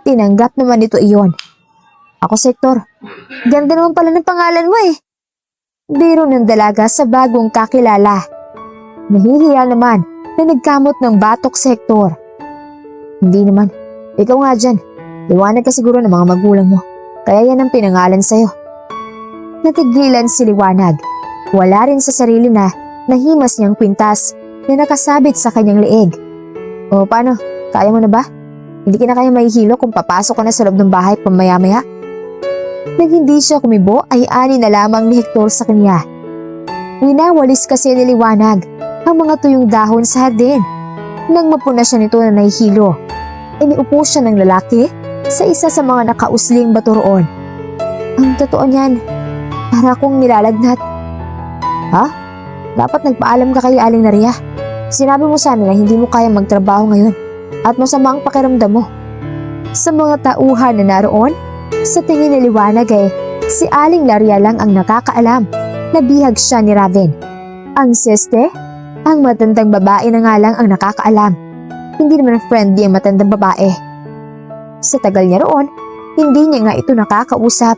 Tinanggap naman nito iyon. Ako si Hector. Ganda naman pala ng pangalan mo eh. Biro ng dalaga sa bagong kakilala. Nahihiya naman na nagkamot ng batok si Hector. Hindi naman. Ikaw nga dyan. Liwanag ka siguro ng mga magulang mo. Kaya yan ang pinangalan sa'yo. Natigilan si Liwanag. Wala rin sa sarili na nahimas niyang kwintas na nakasabit sa kanyang leeg. O paano? Kaya mo na ba? Hindi ka na kaya mahihilo kung papasok ka na sa loob ng bahay pamaya-maya? Nang hindi siya kumibo ay ani na lamang ni Hector sa kanya. Winawalis kasi ni Liwanag ang mga tuyong dahon sa hardin. Nang mapuna siya nito na nahihilo, iniupo siya ng lalaki sa isa sa mga nakausling bato roon. Ang totoo niyan, para akong nilalagnat. Ha? Dapat nagpaalam ka kay Aling Naria. Sinabi mo sana na hindi mo kaya magtrabaho ngayon at masama ang pakiramdam mo. Sa mga tauhan na naroon, sa tingin ni Liwanag ay si Aling Naria lang ang nakakaalam na bihag siya ni Raven. Ang siste, ang matandang babae na nga lang ang nakakaalam. Hindi naman friendly ang matandang babae. Sa tagal niya roon, hindi niya nga ito nakakausap.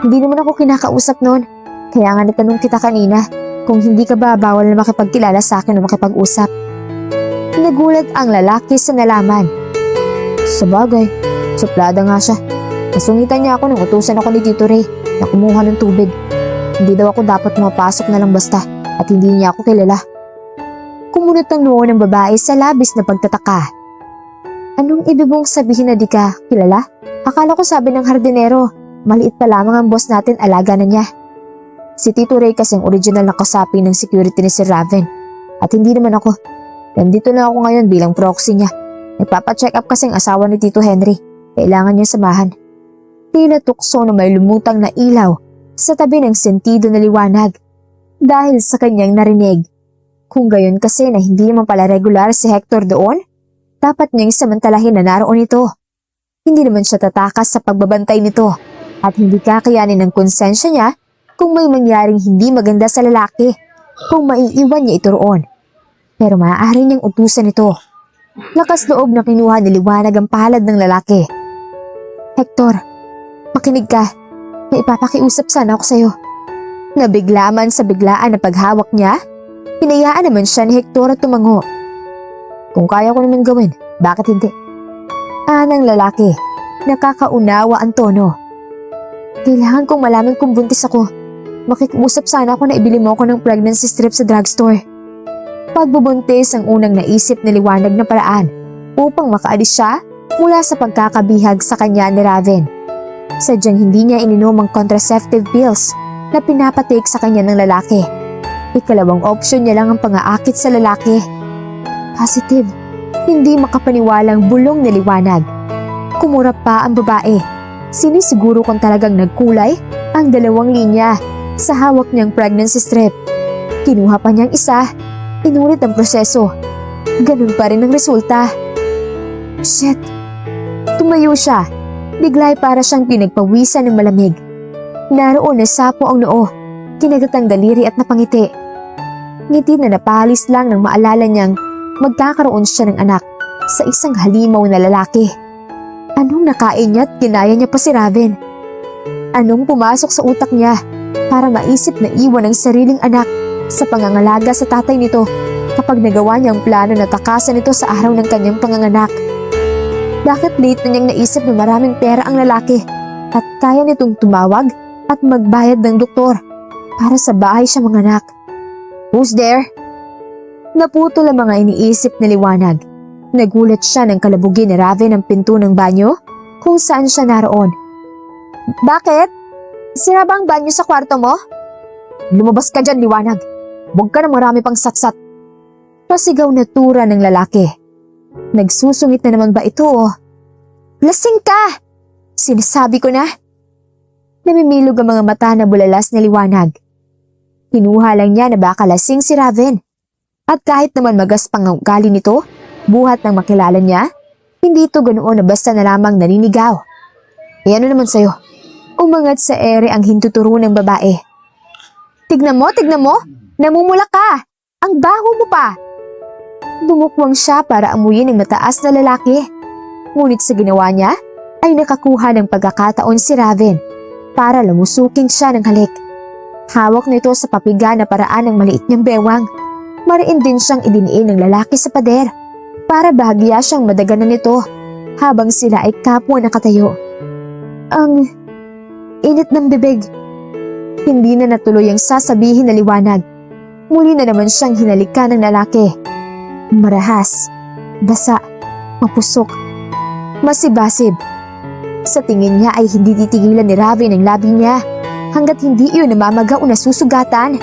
Hindi naman ako kinakausap noon. Kaya nga natanong kita kanina kung hindi ka ba bawal na makipagkilala sa akin o makipag-usap. Nagulat ang lalaki sa nalaman. Sabagay, suplada nga siya. Nasungitan niya ako nang utusan ako ni Tito Ray na kumuha ng tubig. Hindi daw ako dapat mapasok na lang basta at hindi niya ako kilala. Kumunot ang noo ng babae sa labis na pagtataka. Anong ibig mong sabihin na di ka kilala? Akala ko sabi ng hardinero, maliit pa lamang ang boss natin, alaga na niya. Si Tito Ray kasing original na kasapi ng security ni Sir Raven. At hindi naman ako. Nandito na ako ngayon bilang proxy niya. Nagpapacheck up kasing asawa ni Tito Henry. Kailangan niya samahan. Tila tukso na may lumutang na ilaw sa tabi ng sentido na Liwanag dahil sa kanyang narinig. Kung gayon kasi na hindi naman pala regular si Hector doon, dapat niyang samantalahin na naroon ito. Hindi naman siya tatakas sa pagbabantay nito at hindi kakayanin ng konsensya niya kung may mangyaring hindi maganda sa lalaki, kung maiiwan niya ito roon. Pero maaari niyang utusan ito. Lakas loob na kinuha ni Liwanag ang palad ng lalaki. Hector, makinig ka. May ipapakiusap sana ako sa'yo. Nabigla man sa biglaan na paghawak niya, hinayaan naman siya ni Hector at tumango. Kung kaya ko naman gawin, bakit hindi? Anang lalaki, nakakaunawa ang tono. Kailangan kong malaman kung buntis ako. Makikiusap sana ako na ibili mo ako ng pregnancy strip sa drugstore. Pagbubuntis ang unang naisip ni Liwanag na paraan upang makaalis siya mula sa pagkakabihag sa kanya ni Raven. Sadyang hindi niya ininom ang contraceptive pills na pinapatik sa kanya ng lalaki. Ikalawang opsyon niya lang ang pang-aakit sa lalaki. Positive, hindi makapaniwalang bulong ni Liwanag. Kumura pa ang babae. Sinisiguro kung talagang nagkulay ang 2 linya sa hawak niyang pregnancy strip. Kinuha pa niyang isa, inulit ang proseso. Ganun pa rin ang resulta. Shit! Tumayo siya. Bigla'y para siyang pinagpawisan ng malamig. Naroon na sapo ang noo, kinagat ang daliri at napangiti. Ngiti na napahalis lang nang maalala niyang magkakaroon siya ng anak sa isang halimaw na lalaki. Anong nakain niya at ginaya niya pa si Raven? Anong pumasok sa utak niya para maisip na iwan ang sariling anak sa pangangalaga sa tatay nito kapag nagawa niya ang plano na takasan ito sa araw ng kanyang panganganak? Bakit late na niyang naisip na maraming pera ang lalaki at kaya nitong tumawag at magbayad ng doktor para sa bahay siya manganak? Who's there? Naputol ang mga iniisip na liwanag. Nagulat siya nang kalabugin ni Raven ang pinto ng banyo kung saan siya naroon. Bakit? Sira ba ang banyo sa kwarto mo? Lumabas ka dyan, liwanag. Huwag ka na marami pang satsat. Pasigaw na tura ng lalaki. Nagsusungit na naman ba ito? Lasing ka! Sinasabi ko na. Namimilog ang mga mata na bulalas na liwanag. Kinuha lang niya na baka lasing si Raven. At kahit naman magaspang ang ugali nito, buhat nang makilala niya, hindi ito ganoon na basta na lamang naninigaw. E ano naman sa'yo? Umangat sa ere ang hintuturo ng babae. Tignan mo, namumula ka! Ang baho mo pa! Dumukwang siya para amuyin ng mataas na lalaki. Ngunit sa ginawa niya, ay nakakuha ng pagkakataon si Raven para lamusukin siya ng halik. Hawak nito sa papiga na paraan ng maliit niyang bewang. Mariin din siyang idiniin ng lalaki sa pader para bahagya siyang madaganan nito habang sila ay kapwa nakatayo. Ang init ng bibig. Hindi na natuloy ang sasabihin na liwanag. Muli na naman siyang hinalikan ng lalaki. Marahas, basa, mapusok, masibasib. Sa tingin niya ay hindi titigilan ni Raven ang labi niya hanggat hindi iyon namamaga o nasusugatan.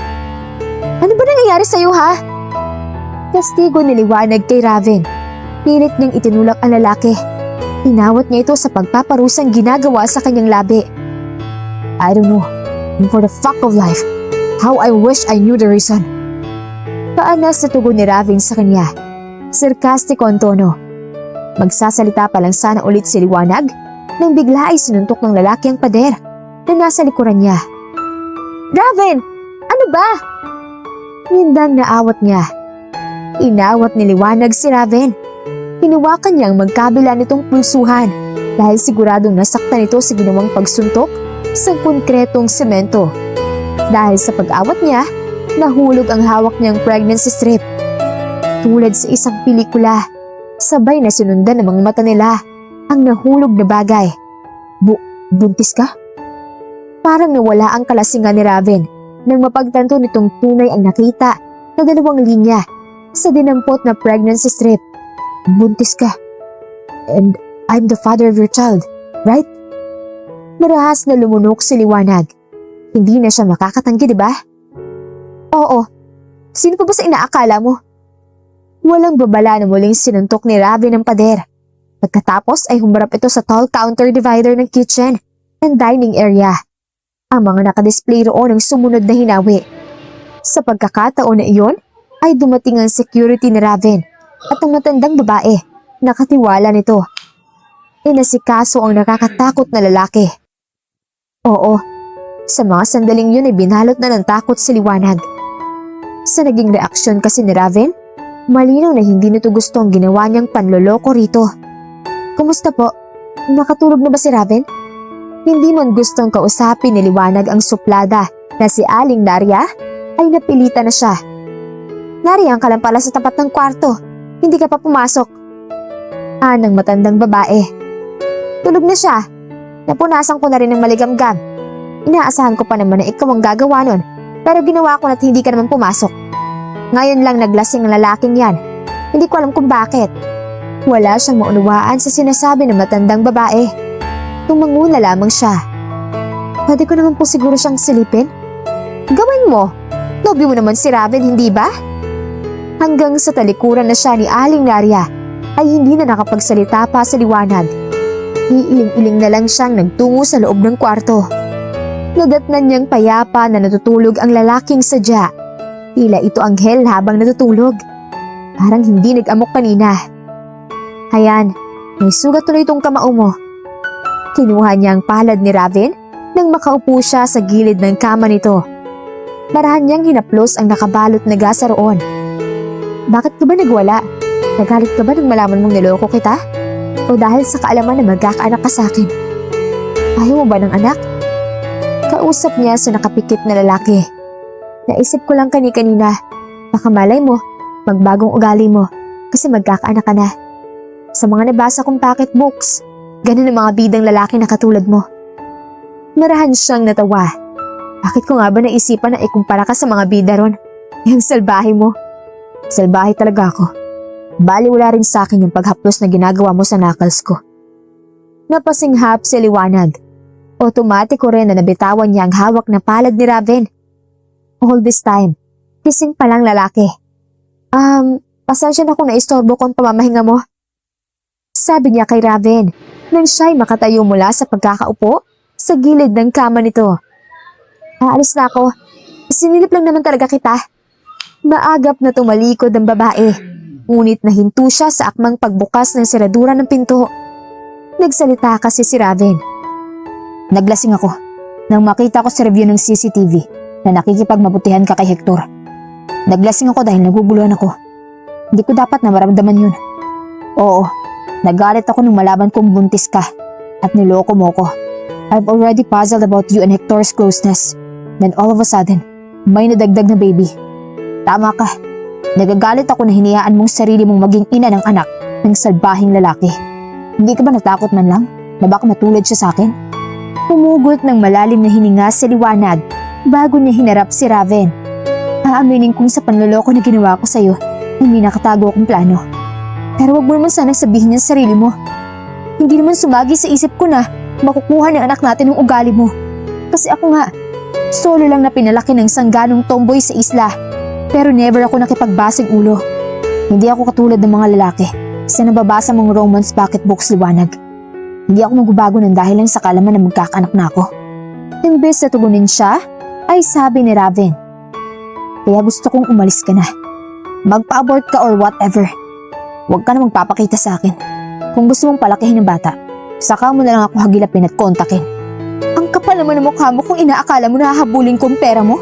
Ano ba nangyayari sa'yo, ha? Kastigo ni liwanag kay Raven. Pilit niyang itinulak ang lalaki. Inawat niya ito sa pagpaparusang ginagawa sa kanyang labi. I don't know, and for the fuck of life, how I wish I knew the reason. Paanas na tugon ni Raven sa kanya. Sarkastiko ang tono. Magsasalita pa lang sana ulit si liwanag nang bigla ay sinuntok ng lalaki ang pader na nasa likuran niya. Raven! Ano ba? Mindang naawat niya. Inawat ni liwanag si Raven. Hinuwakan niyang magkabila nitong pulsuhan dahil siguradong nasaktan ito sa ginawang pagsuntok sa konkretong semento. Dahil sa pag-awat niya, nahulog ang hawak niyang pregnancy strip. Tulad sa isang pelikula, sabay na sinundan ng mga mata nila ang nahulog na bagay. Buntis ka? Parang nawala ang kalasingan ni Raven nang mapagtanto nitong tunay ang nakita na dalawang linya sa dinampot na pregnancy strip. Buntis ka. And I'm the father of your child, right? Marahas na lumunok si liwanag. Hindi na siya makakatanggi, di ba? Oo. Sino pa ba sa inaakala mo? Walang babala na muling sinuntok ni Raven ang pader. Pagkatapos ay humarap ito sa tall counter divider ng kitchen and dining area. Ang mga nakadisplay roon ang sumunod na hinawi. Sa pagkakataon na iyon, ay dumating ang security ni Raven at ang matandang babae, nakatiwala nito. Inasikaso ang nakakatakot na lalaki. Oo, sa mga sandaling yun ay binalot na ng takot si liwanag. Sa naging reaksyon kasi ni Raven, malinaw na hindi nito gusto ang ginawa niyang panloloko rito. Kumusta po? Nakatulog na ba si Raven? Hindi man gustong kausapin ni liwanag ang suplada na si Aling Naria, ay napilitan na siya. Nariyan ka lang pala sa tapat ng kwarto. Hindi ka pa pumasok. Ng matandang babae. Tulog na siya. Napunasan ko na rin ng maligamgam. Inaasahan ko pa naman na ikaw ang gagawa nun. Pero ginawa ko na't hindi ka naman pumasok. Ngayon lang naglasing ang lalaking yan. Hindi ko alam kung bakit. Wala siyang maunawaan sa sinasabi ng matandang babae. Tumango na lamang siya. Pwede ko naman po siguro siyang silipin? Gawin mo. Nobyo mo naman si Raven, hindi ba? Hanggang sa talikuran na siya ni Aling Naria ay hindi na nakapagsalita pa sa liwanag. Iiling-iling na lang siyang nagtungo sa loob ng kwarto. Nadatnan niyang payapa na natutulog ang lalaking sadya. Tila ito anghel habang natutulog. Parang hindi nag-amok kanina. Ayan, may sugat tuloy itong kamao mo. Kinuha niya ang palad ni Raven nang makaupo siya sa gilid ng kama nito. Marahan niyang hinaplos ang nakabalot na gasa roon. Bakit ka ba nagwala? Nagalit ka ba nang malaman mong niloko kita? O dahil sa kaalaman na magkakaanak ka sa akin? Ayaw mo ba ng anak? Kausap niya sa nakapikit na lalaki. Naisip ko lang kanina, baka malay mo, magbagong ugali mo kasi magkakaanak ka na. sa mga nabasa kong pocketbooks. Ganun ang mga bidang lalaki na katulad mo. Marahan siyang natawa. Bakit ko nga ba naisipan na ikumpara ka sa mga bida ron? Yung salbahe mo. Salbahe talaga ako. Bali wala rin sa akin yung paghaplos na ginagawa mo sa knuckles ko. Napasinghap si Liwanag. Otomatiko rin na nabitawan niya ang hawak na palad ni Raven. All this time, kising palang lalaki. Pasensya na kung naistorbo ko ang pamamahinga mo. Sabi niya kay Raven nang siya'y makatayo mula sa pagkakaupo sa gilid ng kama nito. Aalis na ako. Sinilip lang naman talaga kita. Maagap na tumalikod ang babae. Ngunit nahinto siya sa akmang pagbukas ng seradura ng pinto. Nagsalita kasi si Raven. Naglasing ako nang makita ko sa review ng CCTV na nakikipagmabutihan ka kay Hector. Naglasing ako dahil naguguluhan ako. Hindi ko dapat na maramdaman yun. Oo, nagalit ako nung malaman kong buntis ka at niloko mo ko. I've already puzzled about you and Hector's closeness. Then all of a sudden, may nadagdag na baby. Tama ka. Nagagalit ako na hinayaan mong sarili mong maging ina ng anak ng salbahing lalaki. Hindi ka ba natakot man lang na baka matulad siya sa akin? Humugot ng malalim na hininga si Liwanag bago niya hinarap si Raven. Aaminin kong sa panloloko na ginawa ko sa'yo, hindi nakatago akong plano. Pero wag mo naman sanang sabihin niya sa sarili mo. Hindi naman sumagi sa isip ko na makukuha ng anak natin ng ugali mo. Kasi ako nga, solo lang na pinalaki ng sangganong tomboy sa isla. Pero never ako nakipagbasag ulo. Hindi ako katulad ng mga lalaki sa nababasa mong romance pocketbooks, Liwanag. Hindi ako magbabago ng dahil lang sa kalaman na magkakaanak na ako. Imbes na tugunin siya, ay sabi ni Raven. Kaya gusto kong umalis ka na. Magpa-abort ka or whatever. Huwag ka na magpapakita sa akin. Kung gusto mong palakihin ng bata, saka mo na lang ako hagilapin at kontakin. Ang kapal naman ng mukha mo kung inaakala mo na hahabulin ko ang pera mo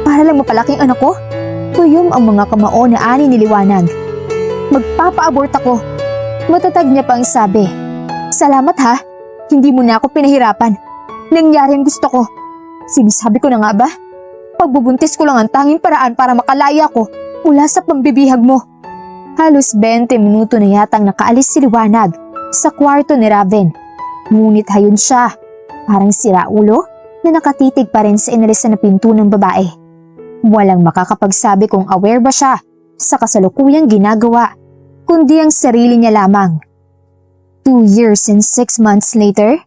para lang mapalaki ang anak ko. Tuyom ang mga kamao na ani ni Liwanag. Magpapa-abort ako. Matatag niya pang sabi. Salamat ha, hindi mo na ako pinahirapan. Nangyari ang gusto ko. Sinasabi ko na nga ba? Pagbubuntis ko lang ang tanging paraan para makalaya ko mula sa pambibihag mo. Halos 20 minuto na yatang nakaalis si Liwanag sa kwarto ni Raven. Ngunit hayon siya, parang siraulo na nakatitig pa rin sa inalisan na pinto ng babae. Walang makakapagsabi kung aware ba siya sa kasalukuyang ginagawa, kundi ang sarili niya lamang. 2 years and 6 months later?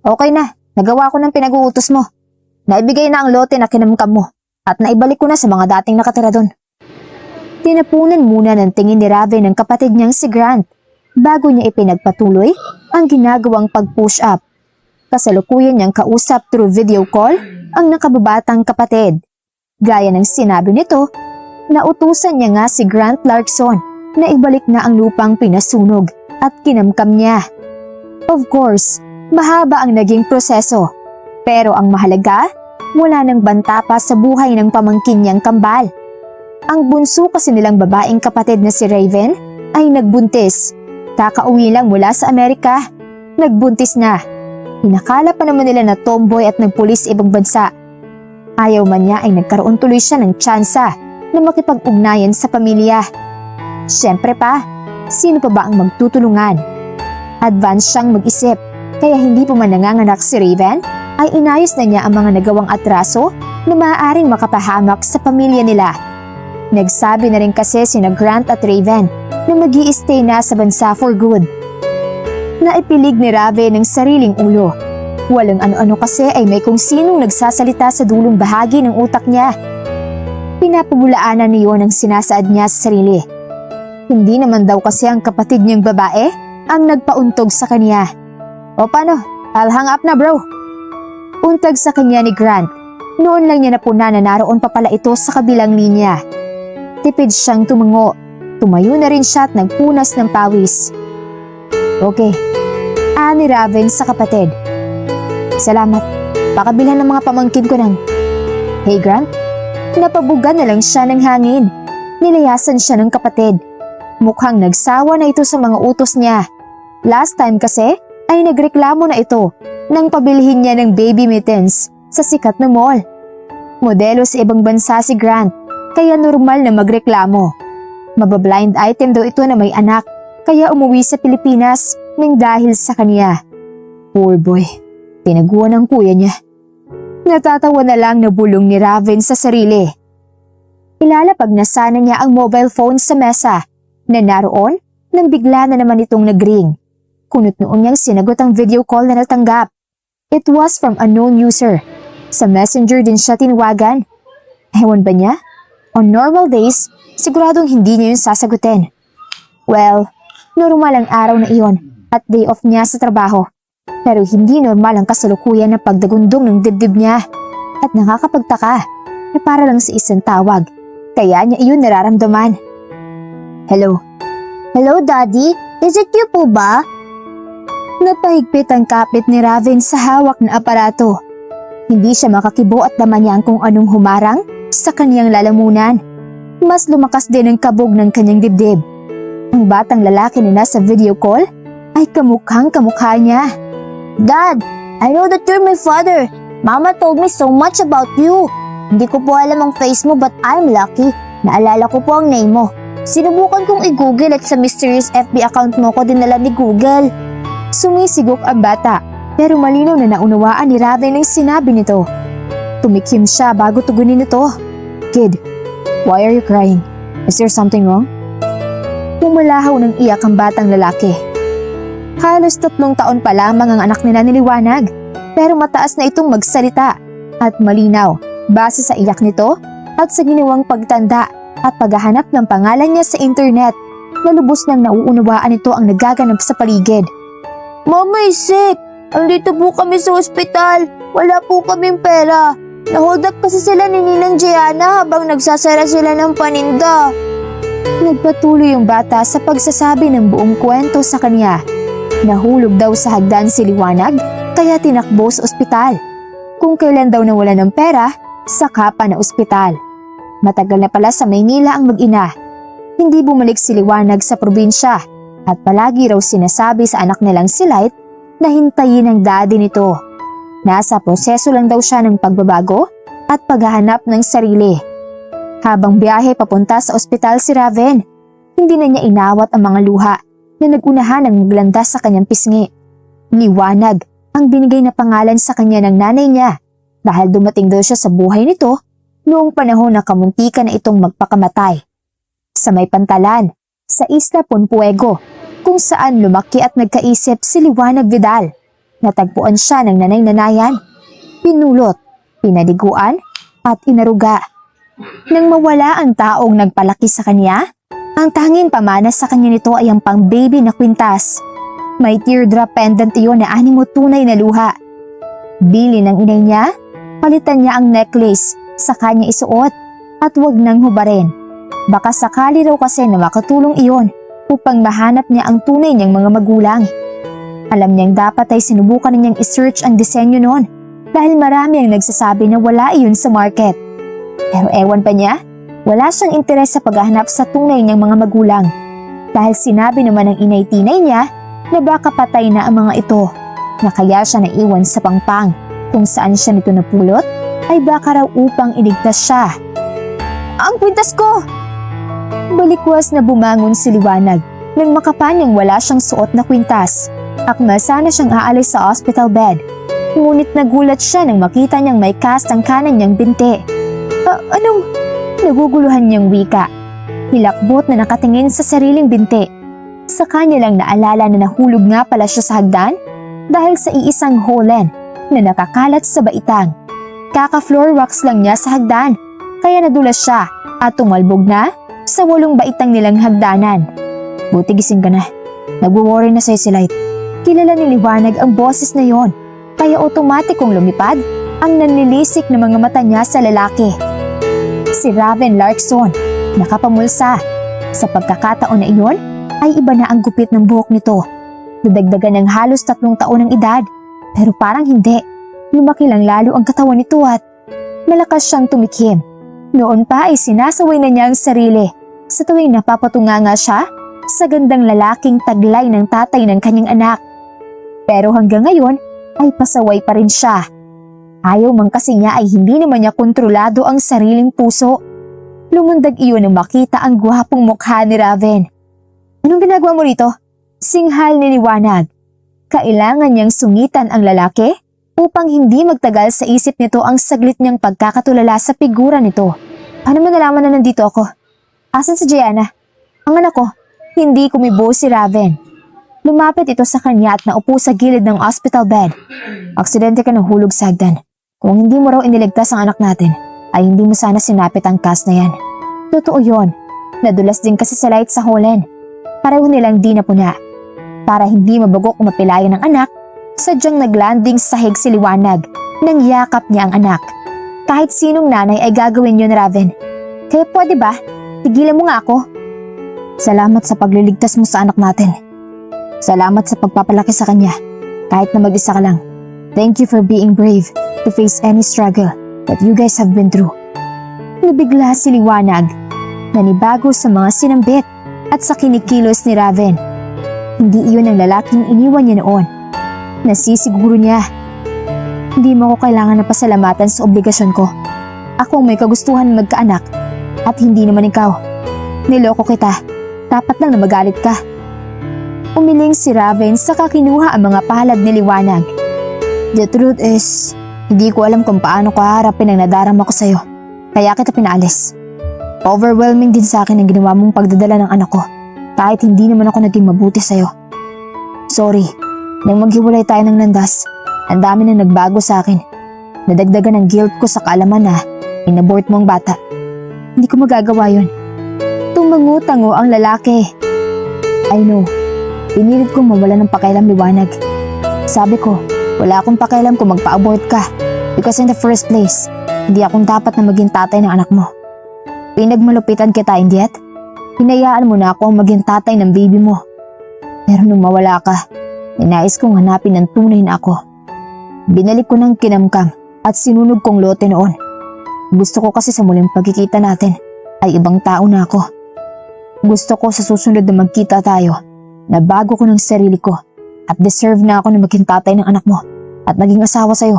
Okay na, nagawa ko ng pinag-uutos mo. Naibigay na ang lote na kinamkam mo at naibalik ko na sa mga dating nakatira doon. Tinapunan muna ng tingin ni Raven ng kapatid niyang si Grant bago niya ipinagpatuloy ang ginagawang pag-push up. Kasalukuyan niyang kausap through video call ang nakababatang kapatid. Gaya ng sinabi nito, nautusan niya nga si Grant Larkson na ibalik na ang lupang pinasunog at kinamkam niya. Of course, mahaba ang naging proseso. Pero ang mahalaga, wala nang banta pa sa buhay ng pamangkin niyang kambal. Ang bunso kasi nilang babaeng kapatid na si Raven ay nagbuntis. Kakauwi lang mula sa Amerika. Nagbuntis na. Inakala pa naman nila na tomboy at nagpulis ibang bansa. Ayaw man niya ay nagkaroon tuloy siya ng tsansa na makipag-ugnayan sa pamilya. Siyempre pa, sino pa ba ang magtutulungan? Advance siyang mag-isip, kaya hindi pa man nanganganak si Raven, ay inayos na niya ang mga nagawang atraso na maaaring makapahamak sa pamilya nila. Nagsabi na rin kasi sina Grant at Raven na mag-i-stay na sa bansa for good. Naipilig ni Raven ng sariling ulo. Walang ano-ano kasi ay may kung sinong nagsasalita sa dulong bahagi ng utak niya. Pinapabulaanan niyon ang sinasaad niya sa sarili. Hindi naman daw kasi ang kapatid niyang babae ang nagpauntog sa kanya. O paano? I'll hang up na bro. Untag sa kanya ni Grant. Noon lang niya napuna na naroon pa pala ito sa kabilang linya. Tipid siyang tumango. Tumayo na rin siya at nagpunas ng pawis. Okay. Ani Raven sa kapatid. Salamat. Pakabilhan ng mga pamangkin ko ng... Hey Grant. Napabuga na lang siya ng hangin. Nilayasan siya ng kapatid. Mukhang nagsawa na ito sa mga utos niya. Last time kasi ay nagreklamo na ito nang pabilhin niya ng baby mittens sa sikat na mall. Modelo sa ibang bansa si Grant, kaya normal na magreklamo. Mabablind item daw ito na may anak, kaya umuwi sa Pilipinas nang dahil sa kanya. Poor boy, tinaguan ng kuya niya. Natatawa na lang na bulong ni Raven sa sarili. Ilalapag na sana niya ang mobile phone sa mesa na naroon nang bigla na naman itong nagring. Kunot noon niyang sinagot ang video call na natanggap. It was from unknown user. Sa messenger din siya tinawagan. Ewan ba niya? On normal days, siguradong hindi niya yun sasagutin. Well, normal ang araw na iyon at day off niya sa trabaho. Pero hindi normal ang kasalukuyan na pagdagundong ng dibdib niya. At nakakapagtaka na para lang sa isang tawag. Kaya niya iyon nararamdaman. Hello? Hello, Daddy? Is it you po ba? Napahigpit ang kapit ni Raven sa hawak na aparato. Hindi siya makakibo at laman niya ang kung anong humarang sa kaniyang lalamunan. Mas lumakas din ang kabog ng kanyang dibdib. Ang batang lalaki na nasa video call ay kamukhang kamukha niya. Dad, I know that you're my father. Mama told me so much about you. Hindi ko po alam ang face mo but I'm lucky. Naalala ko po ang name mo. Sinubukan kong i-google at sa mysterious FB account mo ko dinala ni Google. Sumisigok ang bata pero malinaw na naunawaan ni Raven ang sinabi nito. Tumikim siya bago tugunin ito. Kid, why are you crying? Is there something wrong? Pumalahaw ng iyak ang batang lalaki. Halos 3 taon pa lamang ang anak nila niliwanag pero mataas na itong magsalita at malinaw base sa iyak nito at sa ginawang pagtanda at paghahanap ng pangalan niya sa internet na lubos nang nauunawaan ito ang nagaganap sa paligid. Mama is sick. Andito po kami sa ospital. Wala po kaming pera. Nahold up kasi sila ni Ninang Gianna habang nagsasara sila ng paninda. Nagpatuloy yung bata sa pagsasabi ng buong kwento sa kanya. Nahulog daw sa hagdan si Liwanag kaya tinakbo sa ospital. Kung kailan daw nawala ng pera, saka pa na ospital. Matagal na pala sa Maynila ang mag-ina. Hindi bumalik si Liwanag sa probinsya at palagi raw sinasabi sa anak nilang si Light na hintayin ang daddy nito. Nasa proseso lang daw siya ng pagbabago at paghahanap ng sarili. Habang biyahe papunta sa ospital si Raven, hindi na niya inawat ang mga luha na nagunahan ng maglandas sa kanyang pisngi. Liwanag ang binigay na pangalan sa kanya ng nanay niya dahil dumating daw siya sa buhay nito noong panahon na kamuntikan na itong magpakamatay. Sa may pantalan, sa Isla Ponpuego, kung saan lumaki at nagkaisip si Liwanag Vidal. Natagpuan siya ng nanay-nanayan, pinulot, pinaliguan at inaruga. Nang mawala ang taong nagpalaki sa kanya, ang tanging pamana sa kanya nito ay ang pang-baby na kwintas. May teardrop pendant iyon na animo tunay na luha. Bili ng inay niya, palitan niya ang necklace sa kanya isuot at wag nang hubarin. Baka sakali raw kasi na makatulong iyon upang mahanap niya ang tunay niyang mga magulang. Alam niyang dapat ay sinubukan niyang isearch ang disenyo noon dahil marami ang nagsasabi na wala iyon sa market. Pero ewan pa niya, wala siyang interes sa paghahanap sa tunay niyang mga magulang dahil sinabi naman ng inay-tinay niya na baka patay na ang mga ito na kaya siya naiwan sa pangpang kung saan siya nito napulot ay baka raw upang iligtas siya. Ang kwintas ko! Balikwas na bumangon si Liwanag nang makapanyang wala siyang suot na kwintas. Akma sana siyang aalis sa hospital bed. Ngunit nagulat siya nang makita niyang may cast ang kanan niyang binti. Anong? Naguguluhan niyang wika. Hilakbot na nakatingin sa sariling binti. Sa kanya lang naalala na nahulog nga pala siya sa hagdan dahil sa iisang holen na nakakalat sa baitang. Kaka-floor wax lang niya sa hagdan kaya nadulas siya at tumalbog na sa 8 baitang nilang hagdanan. Buti gising ka na. Nagwo-worry na sa'yo si Light. Kilala ni Liwanag ang boses na yon kaya otomatikong lumipad ang nanlilisik na mga mata niya sa lalaki. Si Raven Larkson, nakapamulsa. Sa pagkakataon na iyon, ay iba na ang gupit ng buhok nito. Nadagdagan ng halos 3 taon ng edad, pero parang hindi. Lumaki lang lalo ang katawan nito at malakas siyang tumikim. Noon pa ay sinasaway na niya ang sarili sa tuwing napapatunganga siya sa gandang lalaking taglay ng tatay ng kanyang anak. Pero hanggang ngayon ay pasaway pa rin siya. Ayaw man kasi niya ay hindi naman niya kontrolado ang sariling puso. Lumundag iyon nang makita ang gwapong mukha ni Raven. Anong ginagawa mo rito? Singhal ni Liwanag. Kailangan niyang sungitan ang lalaki upang hindi magtagal sa isip nito ang saglit niyang pagkakatulala sa figura nito. Paano mo nalaman na nandito ako? Asan si Gianna? Ang anak ko, hindi kumibo si Raven. Lumapit ito sa kanya at naupo sa gilid ng hospital bed. Aksidente ka nahulog sa hagdan. Kung hindi mo raw iniligtas ang anak natin, ay hindi mo sana sinapit ang cast na yan. Totoo yon. Nadulas din kasi sa light sa holen. Pareho nilang di napuna. Para hindi mabagok o mapilayan ng anak, sadyang naglanding sa sahig si Liwanag nang yakap niya ang anak. Kahit sinong nanay ay gagawin yun, Raven. Kaya pwede ba? Tigilan mo nga ako. Salamat sa pagliligtas mo sa anak natin. Salamat sa pagpapalaki sa kanya, kahit na mag-isa ka lang. Thank you for being brave to face any struggle that you guys have been through. Nabigla si Liwanag, nanibago sa mga sinambit at sa kinikilos ni Raven. Hindi iyon ang lalaking iniwan niya noon. Nasisiguro niya. Hindi mo ako kailangan na pasalamatan sa obligasyon ko. Ako ang may kagustuhan magkaanak at hindi naman ikaw. Niloko kita. Dapat lang na magalit ka. Umiling si Raven saka kinuha ang mga palad ni Liwanag. The truth is, hindi ko alam kung paano ko haharapin ang nadarama ko sa'yo. Kaya kita pinaalis. Overwhelming din sa akin ang ginawa mong pagdadala ng anak ko. Kahit hindi naman ako naging mabuti sa'yo. Sorry, nang maghiwalay tayo ng landas, ang dami na nagbago sa akin. Nadagdagan ang guilt ko sa kaalaman na inabort mo ang bata. Hindi ko magagawa yun. Tumango-tango ang lalaki. I know, pinilit kong mawala ng pakialam, Liwanag. Sabi ko, wala akong pakialam kung magpa-abort ka because in the first place, hindi akong dapat na maging tatay ng anak mo. Pinagmalupitan kita, hindi at? Hinayaan mo na ako ang maging tatay ng baby mo. Pero nung mawala ka, ninais kong hanapin ng tunay na ako. Binalik ko ng kinamkam at sinunog kong lote noon. Gusto ko kasi sa muling pagkikita natin ay ibang tao na ako. Gusto ko sa susunod na magkita tayo na bago ko ng sarili ko at deserve na ako na maging tatay ng anak mo at maging asawa sa'yo.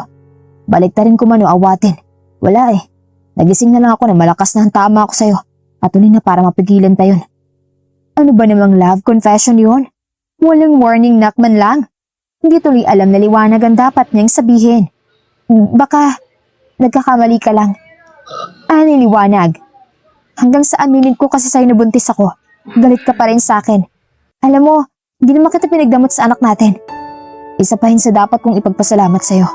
Baliktarin ko man o awatin. Wala eh. Nagising na lang ako na malakas na ang tama ako sa'yo. At tuloy na para mapigilan tayo. Ano ba namang love confession yun? Walang warning knock man lang. Hindi tuloy alam na Liwanag ang dapat niyang sabihin. Baka nagkakamali ka lang. Ani Liwanag. Hanggang sa aminin ko kasi sa'yo nabuntis ako, galit ka pa rin sa akin. Alam mo, hindi naman kita pinagdamot sa anak natin. Isa pa yun sa dapat kong ipagpasalamat sa'yo.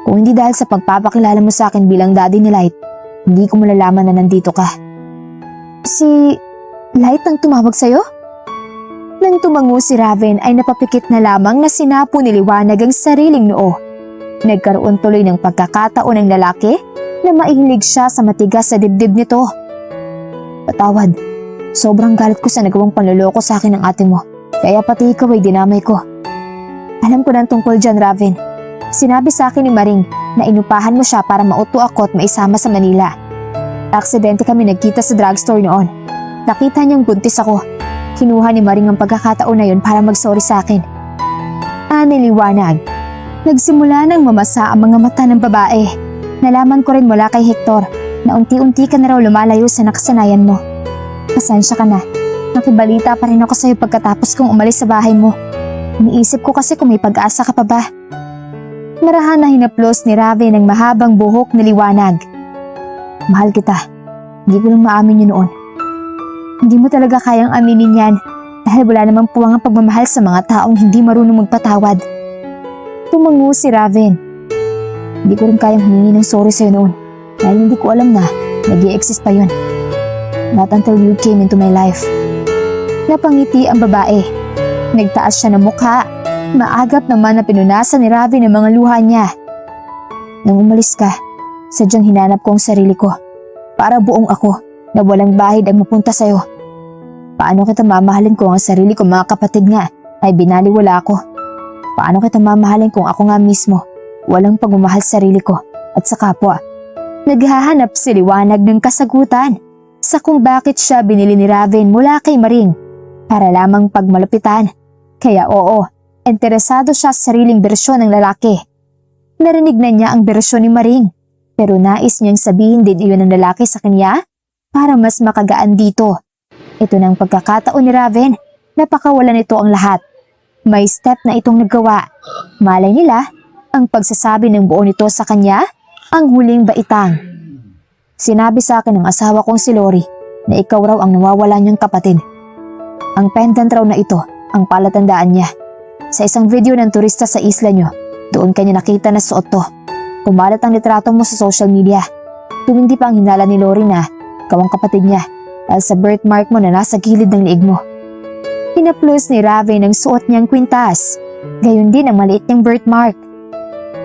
Kung hindi dahil sa pagpapakilala mo sa akin bilang daddy ni Light, hindi ko malalaman na nandito ka. Si Light ang tumawag sa'yo? Nang tumango si Raven ay napapikit na lamang na sinapo ni Liwanag ang sariling noo. Nagkaroon tuloy ng pagkakataon ng lalaki na maihilig siya sa matigas sa dibdib nito. Patawad, sobrang galit ko sa nagawang panloloko sa akin ng ate mo, kaya pati ikaw ay dinamay ko. Alam ko na tungkol dyan, Raven. Sinabi sa akin ni Maring na inupahan mo siya para mauto ako at maisama sa Manila. Aksidente kami nagkita sa drugstore noon. Nakita niyang buntis ako. Kinuha ni Maring ang pagkakataon na yun para mag-sorry sa akin. Ani Liwanag. Nagsimula nang mamasa ang mga mata ng babae. Nalaman ko rin mula kay Hector na unti-unti ka na raw lumalayo sa nakasanayan mo. Pasensya ka na. Nakibalita pa rin ako sa'yo pagkatapos kong umalis sa bahay mo. Iniisip ko kasi kung may pag-asa ka pa ba. Marahan na hinaplos ni Raven ang mahabang buhok ni Liwanag. Mahal kita. Hindi ko lang maamin yun noon. Hindi mo talaga kayang aminin yan dahil wala namang puwang ang pagmamahal sa mga taong hindi marunong magpatawad. Tumango si Raven. Hindi ko rin kayang humingi ng sorry sa'yo noon dahil hindi ko alam na nag-i-exist pa yun. Not until you came into my life. Napangiti ang babae. Nagtaas siya ng mukha. Maagap naman na pinunasan ni Raven ang mga luha niya. Nang umalis ka, sadyang hinanap ko ang sarili ko. Para buong ako na walang bahid ang mapunta sa'yo. Paano kita mamahalin kung ang sarili ko mga kapatid nga ay binaliwala ako? Paano kita mamahalin kung ako nga mismo walang pagmamahal sa sarili ko at sa kapwa? Naghahanap si Liwanag ng kasagutan sa kung bakit siya binili ni Raven mula kay Maring para lamang pagmalupitan. Kaya oo, interesado siya sa sariling bersyon ng lalaki. Narinig na niya ang bersyon ni Maring. Pero nais niyang sabihin din iyon ng lalaki sa kanya para mas makagaan dito. Ito na ang pagkakataon ni Raven napakawalan nito ang lahat. May step na itong nagawa. Malay nila, ang pagsasabi ng buo nito sa kanya, ang huling baitang. Sinabi sa akin ng asawa kong si Lori na ikaw raw ang nawawala niyang kapatid. Ang pendant raw na ito, ang palatandaan niya. Sa isang video ng turista sa isla niyo, doon kanya nakita na suot to. Kumalat ang litrato mo sa social media. Tumindi pa ang hinala ni Lori na ikaw ang kapatid niya dahil sa birthmark mo na nasa gilid ng liig mo. Hinaplos ni Raven ang suot niyang kwintas. Gayon din ang maliit niyang birthmark.